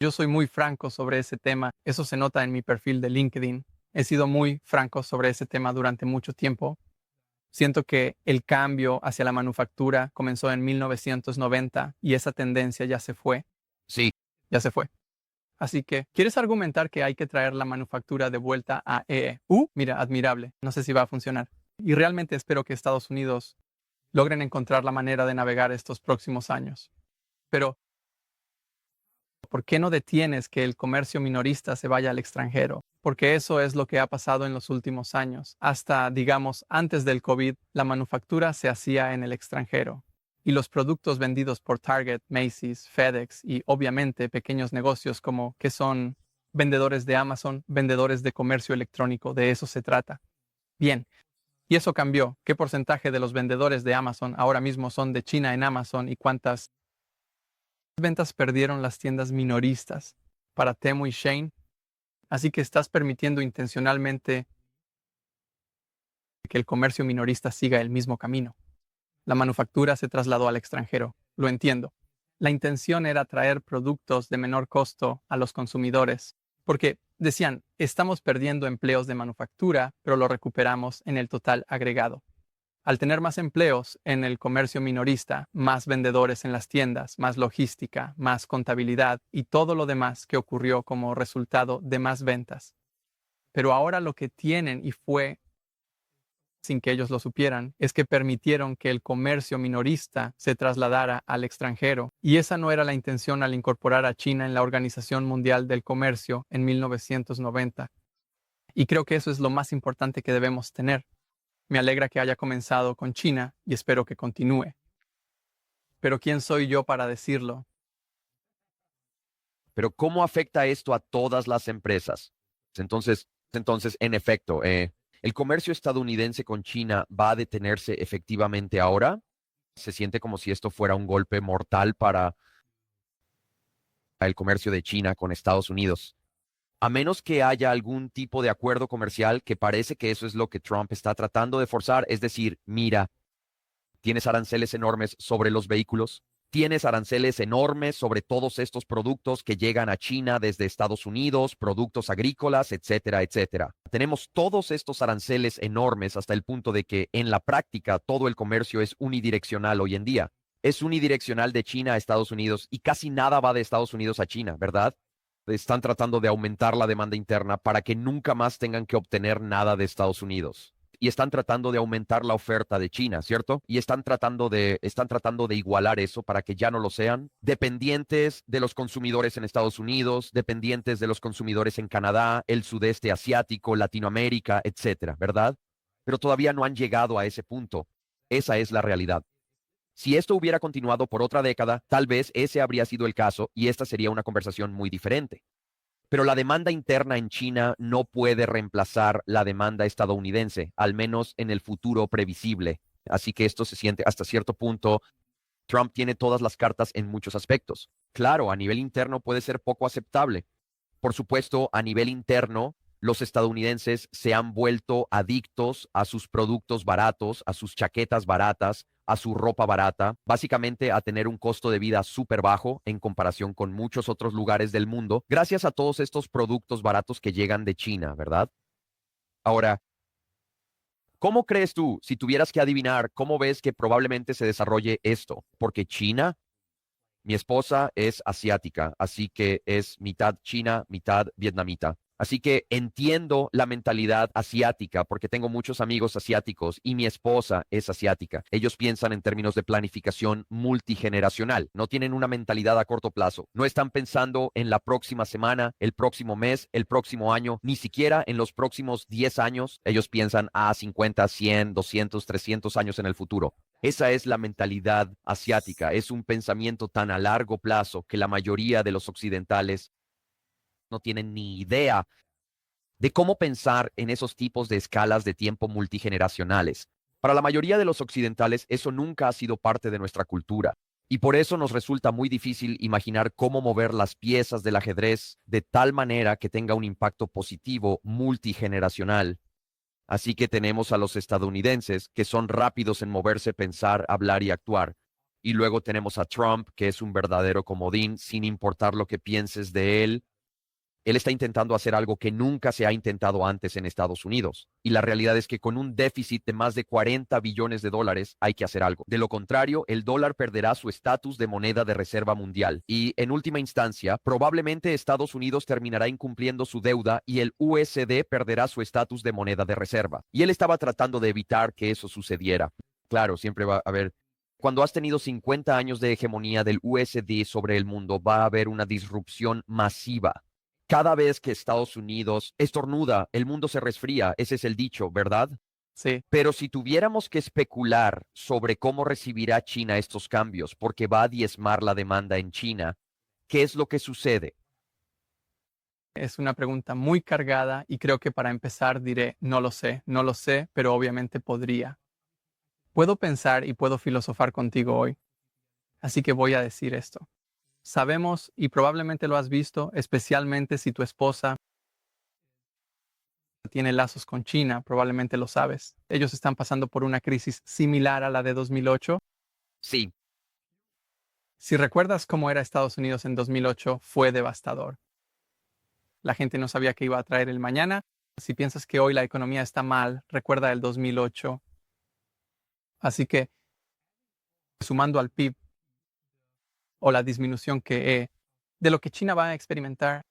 yo soy muy franco sobre ese tema. Eso se nota en mi perfil de LinkedIn. He sido muy franco sobre ese tema durante mucho tiempo. Siento que el cambio hacia la manufactura comenzó en 1990 y esa tendencia ya se fue. Sí, Ya se fue. Así que, ¿quieres argumentar que hay que traer la manufactura de vuelta a EU? Mira, admirable. No sé si va a funcionar. Y realmente espero que Estados Unidos logren encontrar la manera de navegar estos próximos años. Pero, ¿por qué no detienes que el comercio minorista se vaya al extranjero? Porque eso es lo que ha pasado en los últimos años. Hasta, digamos, antes del COVID, la manufactura se hacía en el extranjero. Y los productos vendidos por Target, Macy's, FedEx y obviamente pequeños negocios como que son vendedores de Amazon, vendedores de comercio electrónico, de eso se trata. Bien, y eso cambió. ¿Qué porcentaje de los vendedores de Amazon ahora mismo son de China en Amazon y cuántas ventas perdieron las tiendas minoristas? para Temu y Shein. Así que estás permitiendo intencionalmente que el comercio minorista siga el mismo camino. La manufactura se trasladó al extranjero. Lo entiendo. La intención era traer productos de menor costo a los consumidores, porque decían, estamos perdiendo empleos de manufactura, pero lo recuperamos en el total agregado. Al tener más empleos en el comercio minorista, más vendedores en las tiendas, más logística, más contabilidad y todo lo demás que ocurrió como resultado de más ventas. Pero ahora lo que tienen, y fue sin que ellos lo supieran, es que permitieron que el comercio minorista se trasladara al extranjero. Y esa no era la intención al incorporar a China en la Organización Mundial del Comercio en 1990. Y creo que eso es lo más importante que debemos tener. Me alegra que haya comenzado con China y espero que continúe. Pero ¿quién soy yo para decirlo? Pero ¿cómo afecta esto a todas las empresas? Entonces, en efecto, ¿el comercio estadounidense con China va a detenerse efectivamente ahora? Se siente como si esto fuera un golpe mortal para el comercio de China con Estados Unidos. A menos que haya algún tipo de acuerdo comercial, que parece que eso es lo que Trump está tratando de forzar, es decir, mira, tienes aranceles enormes sobre los vehículos, tienes aranceles enormes sobre todos estos productos que llegan a China desde Estados Unidos, productos agrícolas, etcétera, etcétera. Tenemos todos estos aranceles enormes hasta el punto de que en la práctica todo el comercio es unidireccional hoy en día. Es unidireccional de China a Estados Unidos y casi nada va de Estados Unidos a China, ¿verdad? Están tratando de aumentar la demanda interna para que nunca más tengan que obtener nada de Estados Unidos. Y están tratando de aumentar la oferta de China, ¿cierto? Y están tratando de igualar eso para que ya no lo sean dependientes de los consumidores en Estados Unidos, dependientes de los consumidores en Canadá, el sudeste asiático, Latinoamérica, etcétera, ¿verdad? Pero todavía no han llegado a ese punto. Esa es la realidad. Si esto hubiera continuado por otra década, tal vez ese habría sido el caso y esta sería una conversación muy diferente. Pero la demanda interna en China no puede reemplazar la demanda estadounidense, al menos en el futuro previsible. Así que esto se siente hasta cierto punto. Trump tiene todas las cartas en muchos aspectos. Claro, a nivel interno puede ser poco aceptable. Por supuesto, a nivel interno, los estadounidenses se han vuelto adictos a sus productos baratos, a sus chaquetas baratas, a su ropa barata, básicamente a tener un costo de vida súper bajo en comparación con muchos otros lugares del mundo, gracias a todos estos productos baratos que llegan de China, ¿verdad? Ahora, ¿cómo crees tú, si tuvieras que adivinar, cómo ves que probablemente se desarrolle esto? Porque China, mi esposa es asiática, así que es mitad china, mitad vietnamita. Así que entiendo la mentalidad asiática porque tengo muchos amigos asiáticos y mi esposa es asiática. Ellos piensan en términos de planificación multigeneracional. No tienen una mentalidad a corto plazo. No están pensando en la próxima semana, el próximo mes, el próximo año, ni siquiera en los próximos 10 años. Ellos piensan a 50, 100, 200, 300 años en el futuro. Esa es la mentalidad asiática. Es un pensamiento tan a largo plazo que la mayoría de los occidentales no tienen ni idea de cómo pensar en esos tipos de escalas de tiempo multigeneracionales. Para la mayoría de los occidentales, eso nunca ha sido parte de nuestra cultura. Y por eso nos resulta muy difícil imaginar cómo mover las piezas del ajedrez de tal manera que tenga un impacto positivo multigeneracional. Así que tenemos a los estadounidenses, que son rápidos en moverse, pensar, hablar y actuar. Y luego tenemos a Trump, que es un verdadero comodín, sin importar lo que pienses de él. Él está intentando hacer algo que nunca se ha intentado antes en Estados Unidos. Y la realidad es que con un déficit de más de 40 billones de dólares hay que hacer algo. De lo contrario, el dólar perderá su estatus de moneda de reserva mundial. Y en última instancia, probablemente Estados Unidos terminará incumpliendo su deuda y el USD perderá su estatus de moneda de reserva. Y él estaba tratando de evitar que eso sucediera. Claro, siempre va a haber. Cuando has tenido 50 años de hegemonía del USD sobre el mundo, va a haber una disrupción masiva. Cada vez que Estados Unidos estornuda, el mundo se resfría. Ese es el dicho, ¿verdad? Sí, Pero si tuviéramos que especular sobre cómo recibirá China estos cambios, porque va a diezmar la demanda en China, ¿qué es lo que sucede? es una pregunta muy cargada y creo que para empezar diré, no lo sé, pero obviamente podría. Puedo pensar y puedo filosofar contigo hoy, así que voy a decir esto. Sabemos, y probablemente lo has visto, especialmente si tu esposa tiene lazos con China, probablemente lo sabes. Ellos están pasando por una crisis similar a la de 2008. Sí, Si recuerdas cómo era Estados Unidos en 2008, fue devastador. La gente no sabía qué iba a traer el mañana. Si piensas que hoy la economía está mal, recuerda el 2008. Así que, sumando al PIB o la disminución de lo que China va a experimentar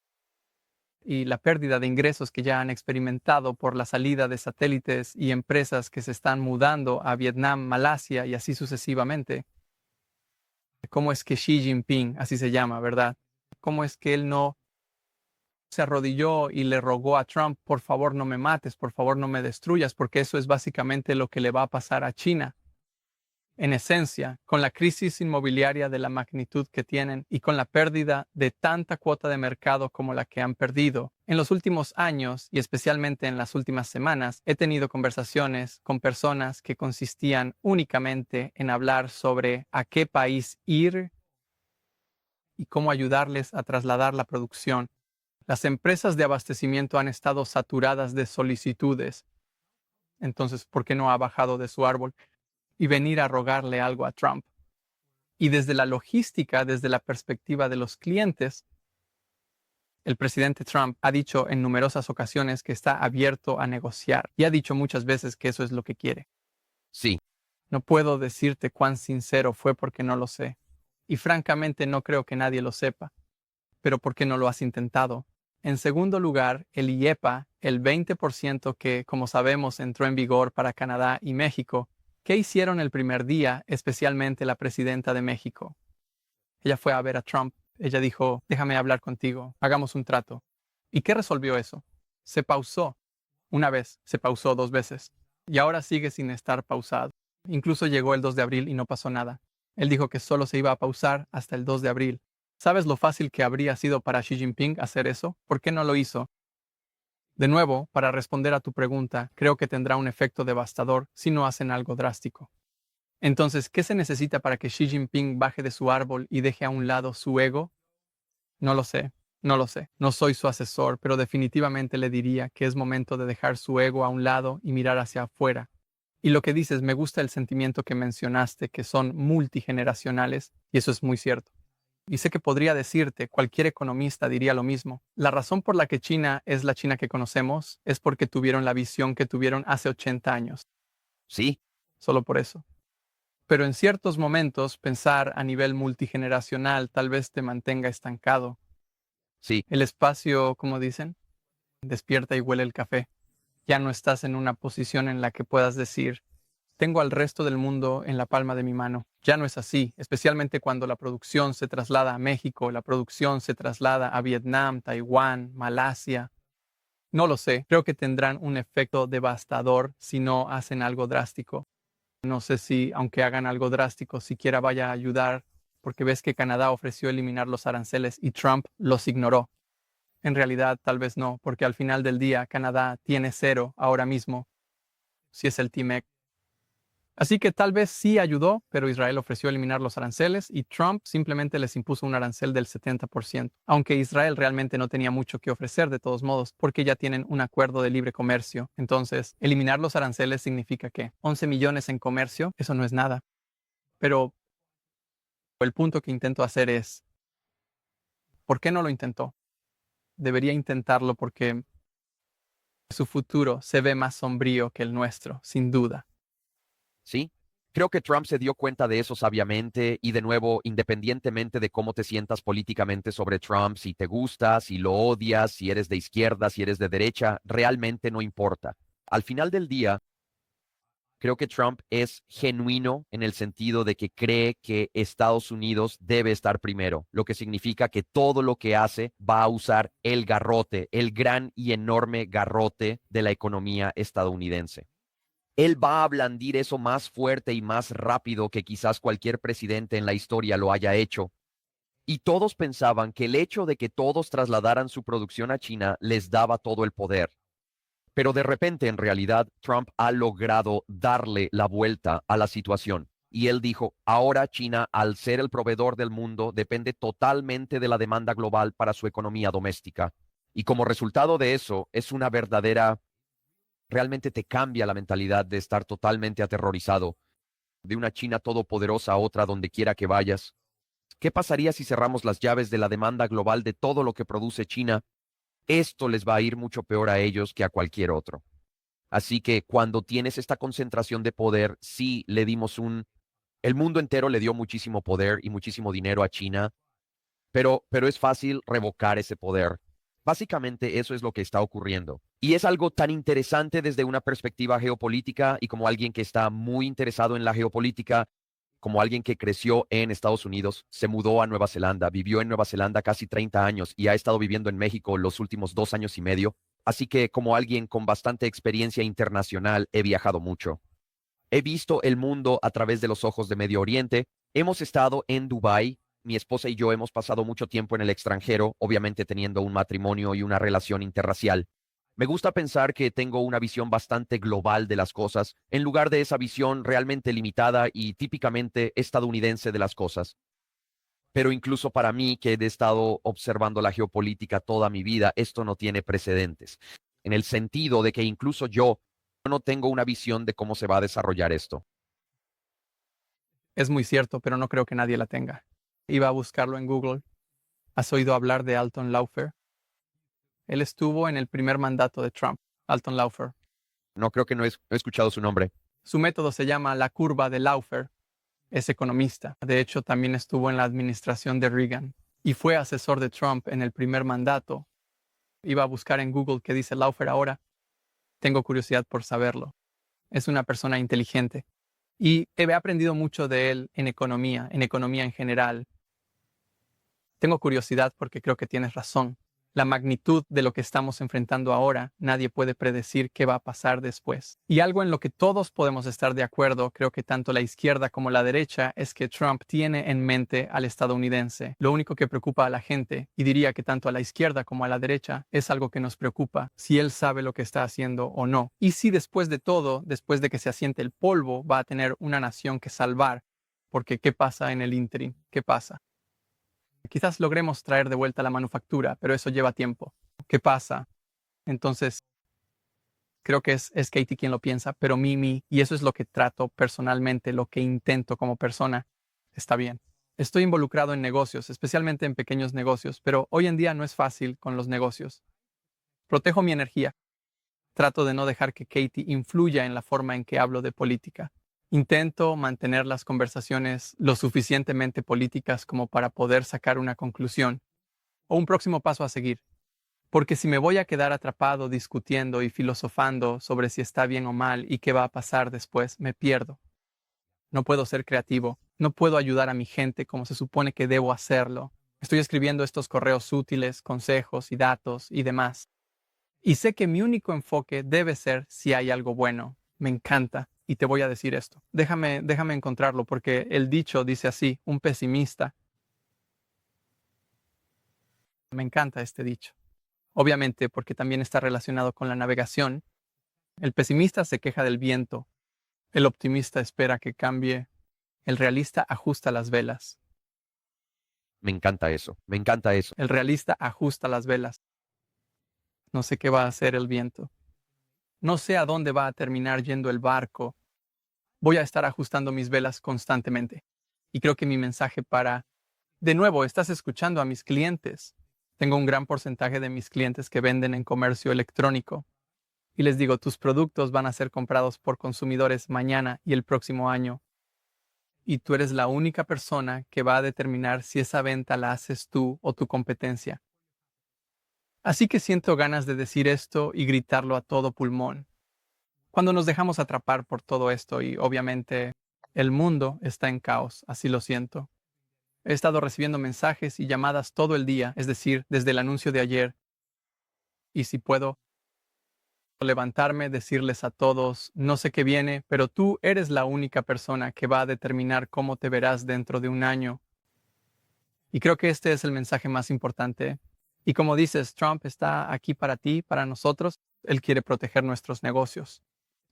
y la pérdida de ingresos que ya han experimentado por la salida de satélites y empresas que se están mudando a Vietnam, Malasia y así sucesivamente. ¿Cómo es que Xi Jinping, así se llama, verdad? ¿Cómo es que él no se arrodilló y le rogó a Trump, por favor no me mates, por favor no me destruyas, porque eso es básicamente lo que le va a pasar a China? En esencia, con la crisis inmobiliaria de la magnitud que tienen y con la pérdida de tanta cuota de mercado como la que han perdido, en los últimos años y especialmente en las últimas semanas, he tenido conversaciones con personas que consistían únicamente en hablar sobre a qué país ir y cómo ayudarles a trasladar la producción. Las empresas de abastecimiento han estado saturadas de solicitudes. Entonces, ¿por qué no ha bajado de su árbol y venir a rogarle algo a Trump? Y desde la logística, desde la perspectiva de los clientes, el presidente Trump ha dicho en numerosas ocasiones que está abierto a negociar y ha dicho muchas veces que eso es lo que quiere. sí, No puedo decirte cuán sincero fue porque no lo sé. Y francamente no creo que nadie lo sepa. Pero ¿por qué no lo has intentado? En segundo lugar, el IEPA, el 20% que, como sabemos, entró en vigor para Canadá y México. ¿Qué hicieron el primer día, especialmente la presidenta de México? Ella fue a ver a Trump. Ella dijo, déjame hablar contigo, hagamos un trato. ¿Y qué resolvió eso? Se pausó. Una vez, se pausó 2 veces. Y ahora sigue sin estar pausado. Incluso llegó el 2 de abril y no pasó nada. Él dijo que solo se iba a pausar hasta el 2 de abril. ¿Sabes lo fácil que habría sido para Xi Jinping hacer eso? ¿Por qué no lo hizo? De nuevo, para responder a tu pregunta, creo que tendrá un efecto devastador si no hacen algo drástico. Entonces, ¿qué se necesita para que Xi Jinping baje de su árbol y deje a un lado su ego? No lo sé, no lo sé. No soy su asesor, pero definitivamente le diría que es momento de dejar su ego a un lado y mirar hacia afuera. Y lo que dices, me gusta el sentimiento que mencionaste, que son multigeneracionales, y eso es muy cierto. Y sé que podría decirte, cualquier economista diría lo mismo. La razón por la que China es la China que conocemos es porque tuvieron la visión que tuvieron hace 80 años. sí, Solo por eso. Pero en ciertos momentos, pensar a nivel multigeneracional tal vez te mantenga estancado. sí, El espacio, como dicen, despierta y huele el café. Ya no estás en una posición en la que puedas decir, tengo al resto del mundo en la palma de mi mano. Ya no es así, especialmente cuando la producción se traslada a México, la producción se traslada a Vietnam, Taiwán, Malasia. No lo sé, creo que tendrán un efecto devastador si no hacen algo drástico. No sé si, aunque hagan algo drástico, siquiera vaya a ayudar, porque ves que Canadá ofreció eliminar los aranceles y Trump los ignoró. En realidad, tal vez no, porque al final del día Canadá tiene cero ahora mismo, si es el TMEC. Así que tal vez sí ayudó, pero Israel ofreció eliminar los aranceles y Trump simplemente les impuso un arancel del 70%, aunque Israel realmente no tenía mucho que ofrecer de todos modos, porque ya tienen un acuerdo de libre comercio. Entonces, eliminar los aranceles significa que 11 millones en comercio, eso no es nada. Pero el punto que intento hacer es, ¿por qué no lo intentó? Debería intentarlo porque su futuro se ve más sombrío que el nuestro, sin duda. sí. Creo que Trump se dio cuenta de eso sabiamente y de nuevo, independientemente de cómo te sientas políticamente sobre Trump, si te gusta, si lo odias, si eres de izquierda, si eres de derecha, realmente no importa. Al final del día, creo que Trump es genuino en el sentido de que cree que Estados Unidos debe estar primero, lo que significa que todo lo que hace va a usar el garrote, el gran y enorme garrote de la economía estadounidense. Él va a blandir eso más fuerte y más rápido que quizás cualquier presidente en la historia lo haya hecho. Y todos pensaban que el hecho de que todos trasladaran su producción a China les daba todo el poder. Pero de repente, en realidad, Trump ha logrado darle la vuelta a la situación. Y él dijo, ahora China, al ser el proveedor del mundo, depende totalmente de la demanda global para su economía doméstica. Y como resultado de eso, es una verdadera, realmente te cambia la mentalidad de estar totalmente aterrorizado de una China todopoderosa a otra donde quiera que vayas. ¿Qué pasaría si cerramos las llaves de la demanda global de todo lo que produce China? Esto les va a ir mucho peor a ellos que a cualquier otro. Así que cuando tienes esta concentración de poder, sí le dimos el mundo entero le dio muchísimo poder y muchísimo dinero a China, pero es fácil revocar ese poder. Básicamente eso es lo que está ocurriendo. Y es algo tan interesante desde una perspectiva geopolítica y como alguien que está muy interesado en la geopolítica, como alguien que creció en Estados Unidos, se mudó a Nueva Zelanda, vivió en Nueva Zelanda casi 30 años y ha estado viviendo en México los últimos 2 años y medio. Así que como alguien con bastante experiencia internacional, he viajado mucho. He visto el mundo a través de los ojos de Medio Oriente. Hemos estado en Dubái. Mi esposa y yo hemos pasado mucho tiempo en el extranjero, obviamente teniendo un matrimonio y una relación interracial. Me gusta pensar que tengo una visión bastante global de las cosas, en lugar de esa visión realmente limitada y típicamente estadounidense de las cosas. Pero incluso para mí, que he estado observando la geopolítica toda mi vida, esto no tiene precedentes, en el sentido de que incluso yo no tengo una visión de cómo se va a desarrollar esto. Es muy cierto, pero no creo que nadie la tenga. Iba a buscarlo en Google. ¿Has oído hablar de Alton Laufer? Él estuvo en el primer mandato de Trump, Alton Laufer. No creo que no he escuchado su nombre. Su método se llama la curva de Laufer. Es economista. De hecho, también estuvo en la administración de Reagan y fue asesor de Trump en el primer mandato. Iba a buscar en Google qué dice Laufer ahora. Tengo curiosidad por saberlo. Es una persona inteligente y he aprendido mucho de él en economía en general. Tengo curiosidad porque creo que tienes razón. La magnitud de lo que estamos enfrentando ahora, nadie puede predecir qué va a pasar después. Y algo en lo que todos podemos estar de acuerdo, creo que tanto la izquierda como la derecha, es que Trump tiene en mente al estadounidense. Lo único que preocupa a la gente, y diría que tanto a la izquierda como a la derecha, es algo que nos preocupa, si él sabe lo que está haciendo o no. Y si después de todo, después de que se asiente el polvo, va a tener una nación que salvar. Porque ¿qué pasa en el ínterin? ¿Qué pasa? Quizás logremos traer de vuelta la manufactura, pero eso lleva tiempo. ¿Qué pasa? Entonces, creo que es Katie quien lo piensa, pero Mimi, y eso es lo que trato personalmente, lo que intento como persona, está bien. Estoy involucrado en negocios, especialmente en pequeños negocios, pero hoy en día no es fácil con los negocios. Protejo mi energía. Trato de no dejar que Katie influya en la forma en que hablo de política. Intento mantener las conversaciones lo suficientemente políticas como para poder sacar una conclusión o un próximo paso a seguir. Porque si me voy a quedar atrapado discutiendo y filosofando sobre si está bien o mal y qué va a pasar después, me pierdo. No puedo ser creativo, no puedo ayudar a mi gente como se supone que debo hacerlo. Estoy escribiendo estos correos útiles, consejos y datos y demás. Y sé que mi único enfoque debe ser si hay algo bueno. Me encanta. Y te voy a decir esto. Déjame encontrarlo porque el dicho dice así, un pesimista. Me encanta este dicho. Obviamente porque también está relacionado con la navegación. El pesimista se queja del viento. El optimista espera que cambie. El realista ajusta las velas. Me encanta eso. Me encanta eso. El realista ajusta las velas. No sé qué va a hacer el viento. No sé a dónde va a terminar yendo el barco. Voy a estar ajustando mis velas constantemente. Y creo que mi mensaje de nuevo, estás escuchando a mis clientes. Tengo un gran porcentaje de mis clientes que venden en comercio electrónico. Y les digo, tus productos van a ser comprados por consumidores mañana y el próximo año. Y tú eres la única persona que va a determinar si esa venta la haces tú o tu competencia. Así que siento ganas de decir esto y gritarlo a todo pulmón. Cuando nos dejamos atrapar por todo esto y obviamente el mundo está en caos, así lo siento. He estado recibiendo mensajes y llamadas todo el día, es decir, desde el anuncio de ayer. Y si puedo levantarme, decirles a todos, no sé qué viene, pero tú eres la única persona que va a determinar cómo te verás dentro de un año. Y creo que este es el mensaje más importante. Y como dices, Trump está aquí para ti, para nosotros. Él quiere proteger nuestros negocios.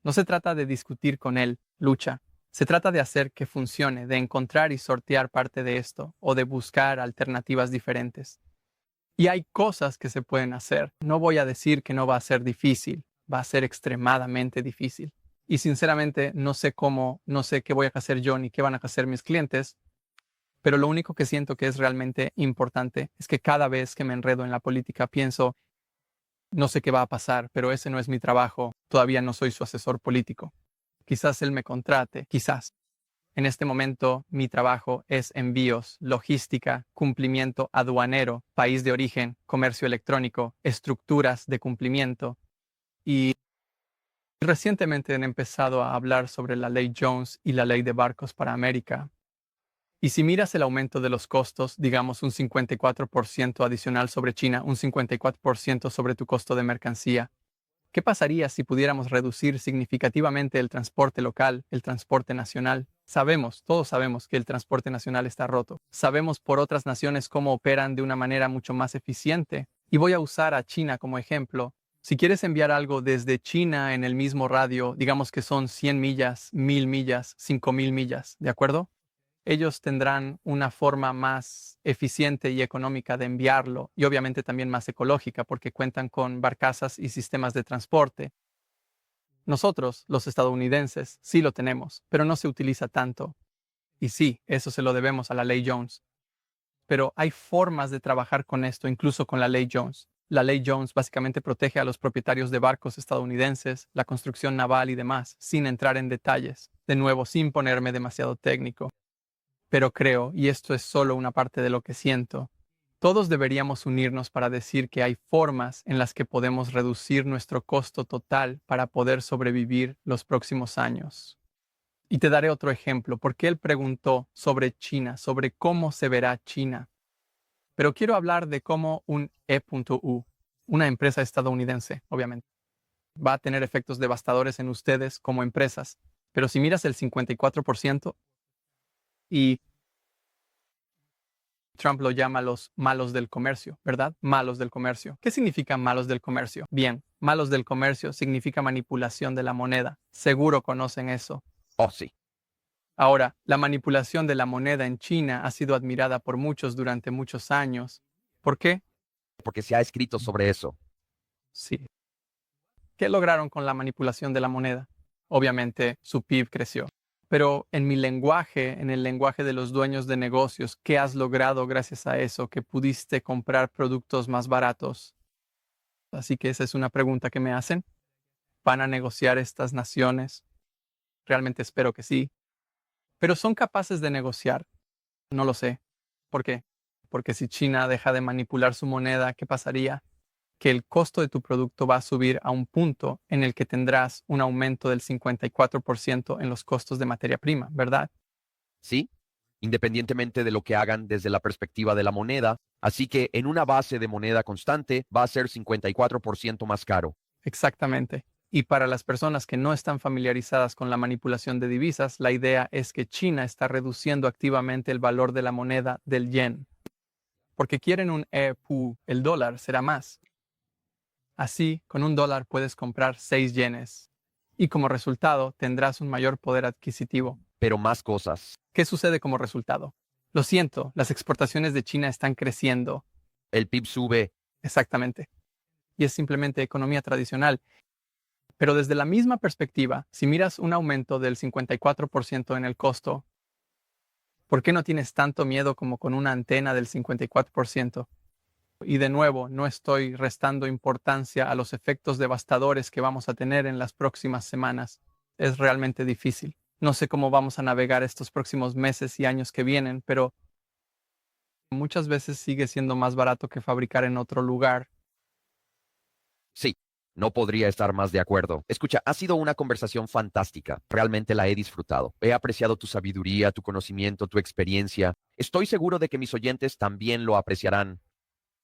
No se trata de discutir con él, lucha. Se trata de hacer que funcione, de encontrar y sortear parte de esto, o de buscar alternativas diferentes. Y hay cosas que se pueden hacer. No voy a decir que no va a ser difícil, va a ser extremadamente difícil. Y sinceramente no sé cómo, no sé qué voy a hacer yo ni qué van a hacer mis clientes, pero lo único que siento que es realmente importante es que cada vez que me enredo en la política pienso, no sé qué va a pasar, pero ese no es mi trabajo, todavía no soy su asesor político. Quizás él me contrate, quizás. En este momento, mi trabajo es envíos, logística, cumplimiento aduanero, país de origen, comercio electrónico, estructuras de cumplimiento. Y recientemente han empezado a hablar sobre la ley Jones y la ley de barcos para América. Y si miras el aumento de los costos, digamos un 54% adicional sobre China, un 54% sobre tu costo de mercancía, ¿qué pasaría si pudiéramos reducir significativamente el transporte local, el transporte nacional? Sabemos, todos sabemos que el transporte nacional está roto. Sabemos por otras naciones cómo operan de una manera mucho más eficiente. Y voy a usar a China como ejemplo. Si quieres enviar algo desde China en el mismo radio, digamos que son 100 millas, 1000 millas, 5000 millas, ¿de acuerdo? Ellos tendrán una forma más eficiente y económica de enviarlo y obviamente también más ecológica porque cuentan con barcazas y sistemas de transporte. Nosotros, los estadounidenses, sí lo tenemos, pero no se utiliza tanto. Y sí, eso se lo debemos a la ley Jones. Pero hay formas de trabajar con esto, incluso con la ley Jones. La ley Jones básicamente protege a los propietarios de barcos estadounidenses, la construcción naval y demás, sin entrar en detalles. De nuevo, sin ponerme demasiado técnico. Pero creo, y esto es solo una parte de lo que siento, todos deberíamos unirnos para decir que hay formas en las que podemos reducir nuestro costo total para poder sobrevivir los próximos años. Y te daré otro ejemplo, porque él preguntó sobre China, sobre cómo se verá China. Pero quiero hablar de cómo un E.U, una empresa estadounidense, obviamente, va a tener efectos devastadores en ustedes como empresas. Pero si miras el 54%, y Trump lo llama los malos del comercio, ¿verdad? Malos del comercio. ¿Qué significa malos del comercio? Bien, malos del comercio significa manipulación de la moneda. Seguro conocen eso. Oh, sí, Ahora, la manipulación de la moneda en China ha sido admirada por muchos durante muchos años. ¿Por qué? porque se ha escrito sobre eso. Sí. ¿Qué lograron con la manipulación de la moneda? Obviamente, su PIB creció. Pero en mi lenguaje, en el lenguaje de los dueños de negocios, ¿qué has logrado gracias a eso? Que pudiste comprar productos más baratos. Así que esa es una pregunta que me hacen. ¿Van a negociar estas naciones? Realmente espero que sí. Pero son capaces de negociar. No lo sé. ¿Por qué? Porque si China deja de manipular su moneda, ¿qué pasaría? Que el costo de tu producto va a subir a un punto en el que tendrás un aumento del 54% en los costos de materia prima, ¿verdad? ¿Sí? Independientemente de lo que hagan desde la perspectiva de la moneda. Así que en una base de moneda constante va a ser 54% más caro. Exactamente. Y para las personas que no están familiarizadas con la manipulación de divisas, la idea es que China está reduciendo activamente el valor de la moneda del yen. Porque quieren un E.U, el dólar será más. Así, con un dólar puedes comprar 6 yenes. Y como resultado, tendrás un mayor poder adquisitivo. Pero más cosas. ¿Qué sucede como resultado? Lo siento, las exportaciones de China están creciendo. El PIB sube. Exactamente. Y es simplemente economía tradicional. Pero desde la misma perspectiva, si miras un aumento del 54% en el costo, ¿por qué no tienes tanto miedo como con una antena del 54%? Y de nuevo, no estoy restando importancia a los efectos devastadores que vamos a tener en las próximas semanas. Es realmente difícil. No sé cómo vamos a navegar estos próximos meses y años que vienen, pero muchas veces sigue siendo más barato que fabricar en otro lugar. Sí, no podría estar más de acuerdo. Escucha, ha sido una conversación fantástica. Realmente la he disfrutado. He apreciado tu sabiduría, tu conocimiento, tu experiencia. Estoy seguro de que mis oyentes también lo apreciarán.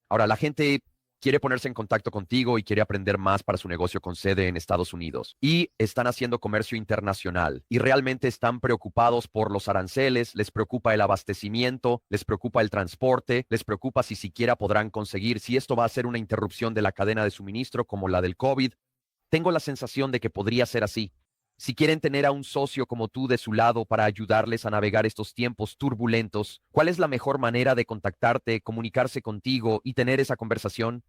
Ahora, la gente quiere ponerse en contacto contigo y quiere aprender más para su negocio con sede en Estados Unidos. Y están haciendo comercio internacional y realmente están preocupados por los aranceles, les preocupa el abastecimiento, les preocupa el transporte, les preocupa si siquiera podrán conseguir, si esto va a ser una interrupción de la cadena de suministro como la del COVID. Tengo la sensación de que podría ser así. Si quieren tener a un socio como tú de su lado para ayudarles a navegar estos tiempos turbulentos, ¿cuál es la mejor manera de contactarte, comunicarse contigo y tener esa conversación?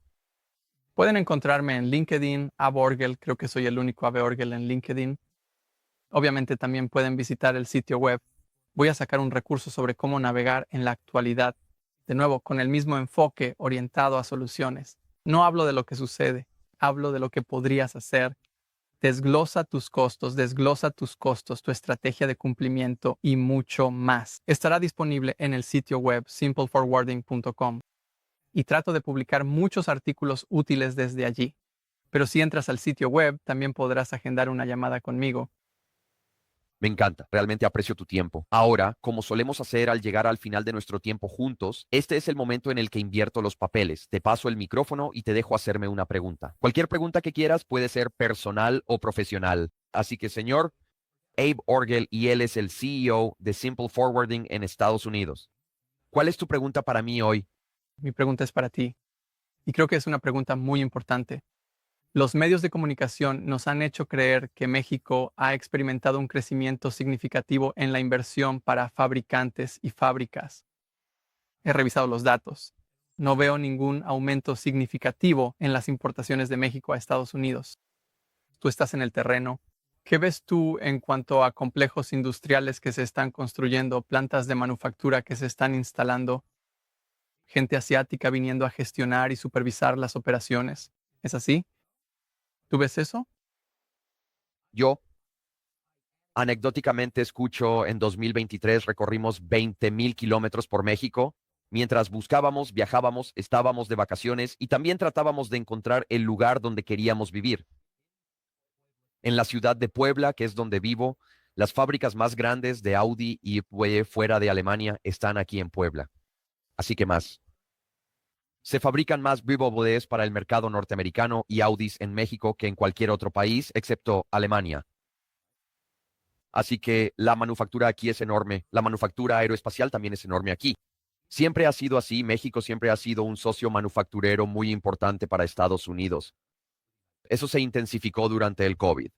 Pueden encontrarme en LinkedIn, Aborgel, creo que soy el único Aborgel en LinkedIn. Obviamente también pueden visitar el sitio web. Voy a sacar un recurso sobre cómo navegar en la actualidad, de nuevo, con el mismo enfoque orientado a soluciones. No hablo de lo que sucede, hablo de lo que podrías hacer. Desglosa tus costos, tu estrategia de cumplimiento y mucho más. Estará disponible en el sitio web simpleforwarding.com y trato de publicar muchos artículos útiles desde allí. Pero si entras al sitio web, también podrás agendar una llamada conmigo. Me encanta, realmente aprecio tu tiempo. Ahora, como solemos hacer al llegar al final de nuestro tiempo juntos, este es el momento en el que invierto los papeles. Te paso el micrófono y te dejo hacerme una pregunta. Cualquier pregunta que quieras puede ser personal o profesional. Así que, señor Abe Orgel, y él es el CEO de Simple Forwarding en Estados Unidos. ¿Cuál es tu pregunta para mí hoy? Mi pregunta es para ti, y creo que es una pregunta muy importante. Los medios de comunicación nos han hecho creer que México ha experimentado un crecimiento significativo en la inversión para fabricantes y fábricas. He revisado los datos. No veo ningún aumento significativo en las importaciones de México a Estados Unidos. Tú estás en el terreno. ¿Qué ves tú en cuanto a complejos industriales que se están construyendo, plantas de manufactura que se están instalando, gente asiática viniendo a gestionar y supervisar las operaciones? ¿Es así? ¿Tú ves eso? Yo, anecdóticamente, escucho en 2023 recorrimos 20,000 kilómetros por México. Mientras buscábamos, viajábamos, estábamos de vacaciones y también tratábamos de encontrar el lugar donde queríamos vivir. En la ciudad de Puebla, que es donde vivo, las fábricas más grandes de Audi y fuera de Alemania están aquí en Puebla. Así que más. Se fabrican más BYDs para el mercado norteamericano y Audis en México que en cualquier otro país, excepto Alemania. Así que la manufactura aquí es enorme. La manufactura aeroespacial también es enorme aquí. Siempre ha sido así. México siempre ha sido un socio manufacturero muy importante para Estados Unidos. Eso se intensificó durante el COVID.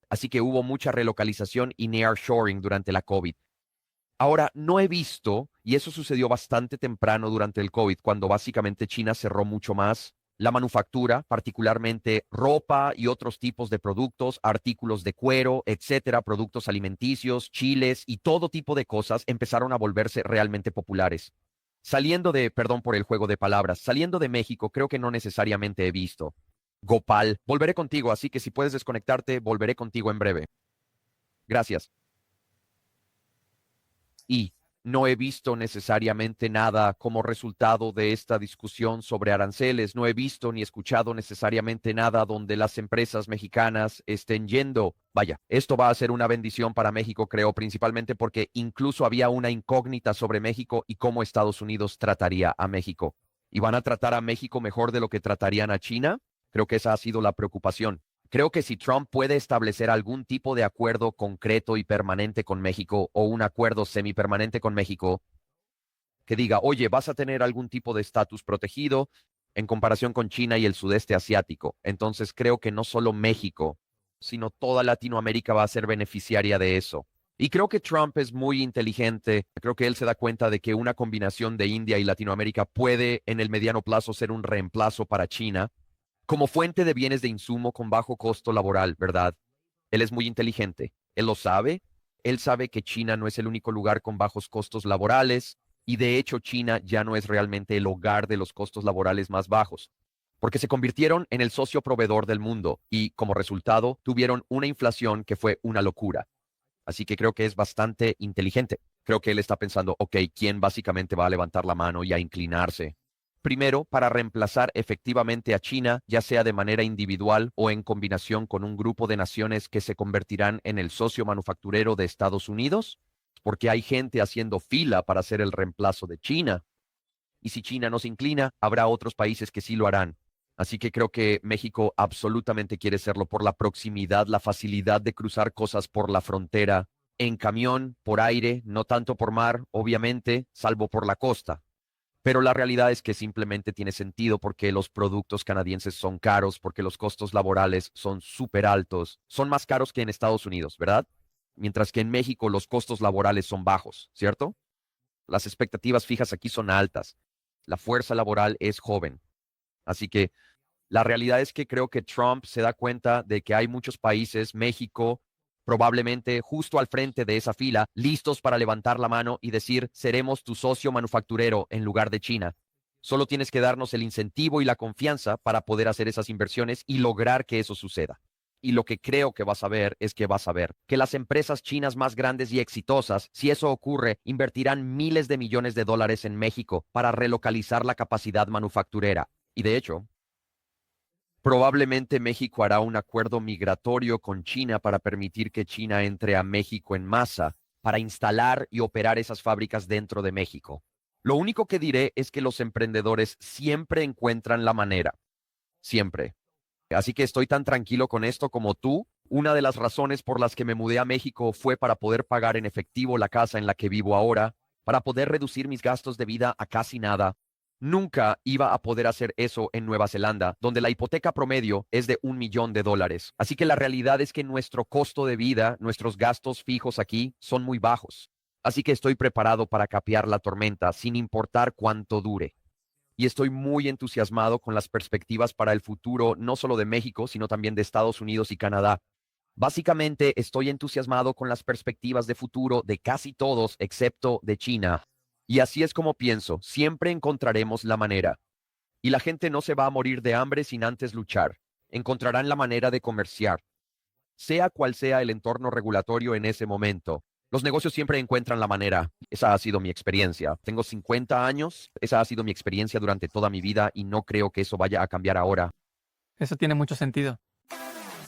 Así que hubo mucha relocalización y nearshoring durante la COVID. Ahora, no he visto, y eso sucedió bastante temprano durante el COVID, cuando básicamente China cerró mucho más la manufactura, particularmente ropa y otros tipos de productos, artículos de cuero, etcétera, productos alimenticios, chiles y todo tipo de cosas empezaron a volverse realmente populares. Saliendo de, perdón por el juego de palabras, saliendo de México, creo que no necesariamente he visto. Gopal, volveré contigo, así que si puedes desconectarte, volveré contigo en breve. Gracias. Y no he visto necesariamente nada como resultado de esta discusión sobre aranceles. No he visto ni escuchado necesariamente nada donde las empresas mexicanas estén yendo. Vaya, esto va a ser una bendición para México, creo, principalmente porque incluso había una incógnita sobre México y cómo Estados Unidos trataría a México. ¿Y van a tratar a México mejor de lo que tratarían a China? Creo que esa ha sido la preocupación. Creo que si Trump puede establecer algún tipo de acuerdo concreto y permanente con México o un acuerdo semipermanente con México que diga, oye, vas a tener algún tipo de estatus protegido en comparación con China y el sudeste asiático. Entonces creo que no solo México, sino toda Latinoamérica va a ser beneficiaria de eso. Y creo que Trump es muy inteligente. Creo que él se da cuenta de que una combinación de India y Latinoamérica puede en el mediano plazo ser un reemplazo para China como fuente de bienes de insumo con bajo costo laboral, ¿verdad? Él es muy inteligente. Él lo sabe. Él sabe que China no es el único lugar con bajos costos laborales y de hecho China ya no es realmente el hogar de los costos laborales más bajos, porque se convirtieron en el socio proveedor del mundo y como resultado tuvieron una inflación que fue una locura. Así que creo que es bastante inteligente. Creo que él está pensando, ok, ¿quién básicamente va a levantar la mano y a inclinarse? Primero, para reemplazar efectivamente a China, ya sea de manera individual o en combinación con un grupo de naciones que se convertirán en el socio manufacturero de Estados Unidos, porque hay gente haciendo fila para hacer el reemplazo de China. Y si China no se inclina, habrá otros países que sí lo harán. Así que creo que México absolutamente quiere serlo por la proximidad, la facilidad de cruzar cosas por la frontera, en camión, por aire, no tanto por mar, obviamente, salvo por la costa. Pero la realidad es que simplemente tiene sentido porque los productos canadienses son caros, porque los costos laborales son súper altos, son más caros que en Estados Unidos, ¿verdad? Mientras que en México los costos laborales son bajos, ¿cierto? Las expectativas fijas aquí son altas. La fuerza laboral es joven. Así que la realidad es que creo que Trump se da cuenta de que hay muchos países, México, probablemente justo al frente de esa fila, listos para levantar la mano y decir, seremos tu socio manufacturero en lugar de China. Solo tienes que darnos el incentivo y la confianza para poder hacer esas inversiones y lograr que eso suceda. Y lo que creo que vas a ver es que vas a ver que las empresas chinas más grandes y exitosas, si eso ocurre, invertirán miles de millones de dólares en México para relocalizar la capacidad manufacturera. Y de hecho, probablemente México hará un acuerdo migratorio con China para permitir que China entre a México en masa para instalar y operar esas fábricas dentro de México. Lo único que diré es que los emprendedores siempre encuentran la manera. Siempre. Así que estoy tan tranquilo con esto como tú. Una de las razones por las que me mudé a México fue para poder pagar en efectivo la casa en la que vivo ahora, para poder reducir mis gastos de vida a casi nada. Nunca iba a poder hacer eso en Nueva Zelanda, donde la hipoteca promedio es de $1 millón. Así que la realidad es que nuestro costo de vida, nuestros gastos fijos aquí son muy bajos. Así que estoy preparado para capear la tormenta sin importar cuánto dure. Y estoy muy entusiasmado con las perspectivas para el futuro, no solo de México, sino también de Estados Unidos y Canadá. Básicamente, estoy entusiasmado con las perspectivas de futuro de casi todos, excepto de China. Y así es como pienso, siempre encontraremos la manera. Y la gente no se va a morir de hambre sin antes luchar. Encontrarán la manera de comerciar. Sea cual sea el entorno regulatorio en ese momento, los negocios siempre encuentran la manera. Esa ha sido mi experiencia. Tengo 50 años, esa ha sido mi experiencia durante toda mi vida y no creo que eso vaya a cambiar ahora. Eso tiene mucho sentido.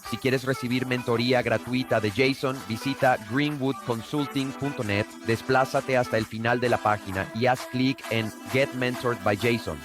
Si quieres recibir mentoría gratuita de Jason, visita greenwoodconsulting.net, desplázate hasta el final de la página y haz clic en Get Mentored by Jason.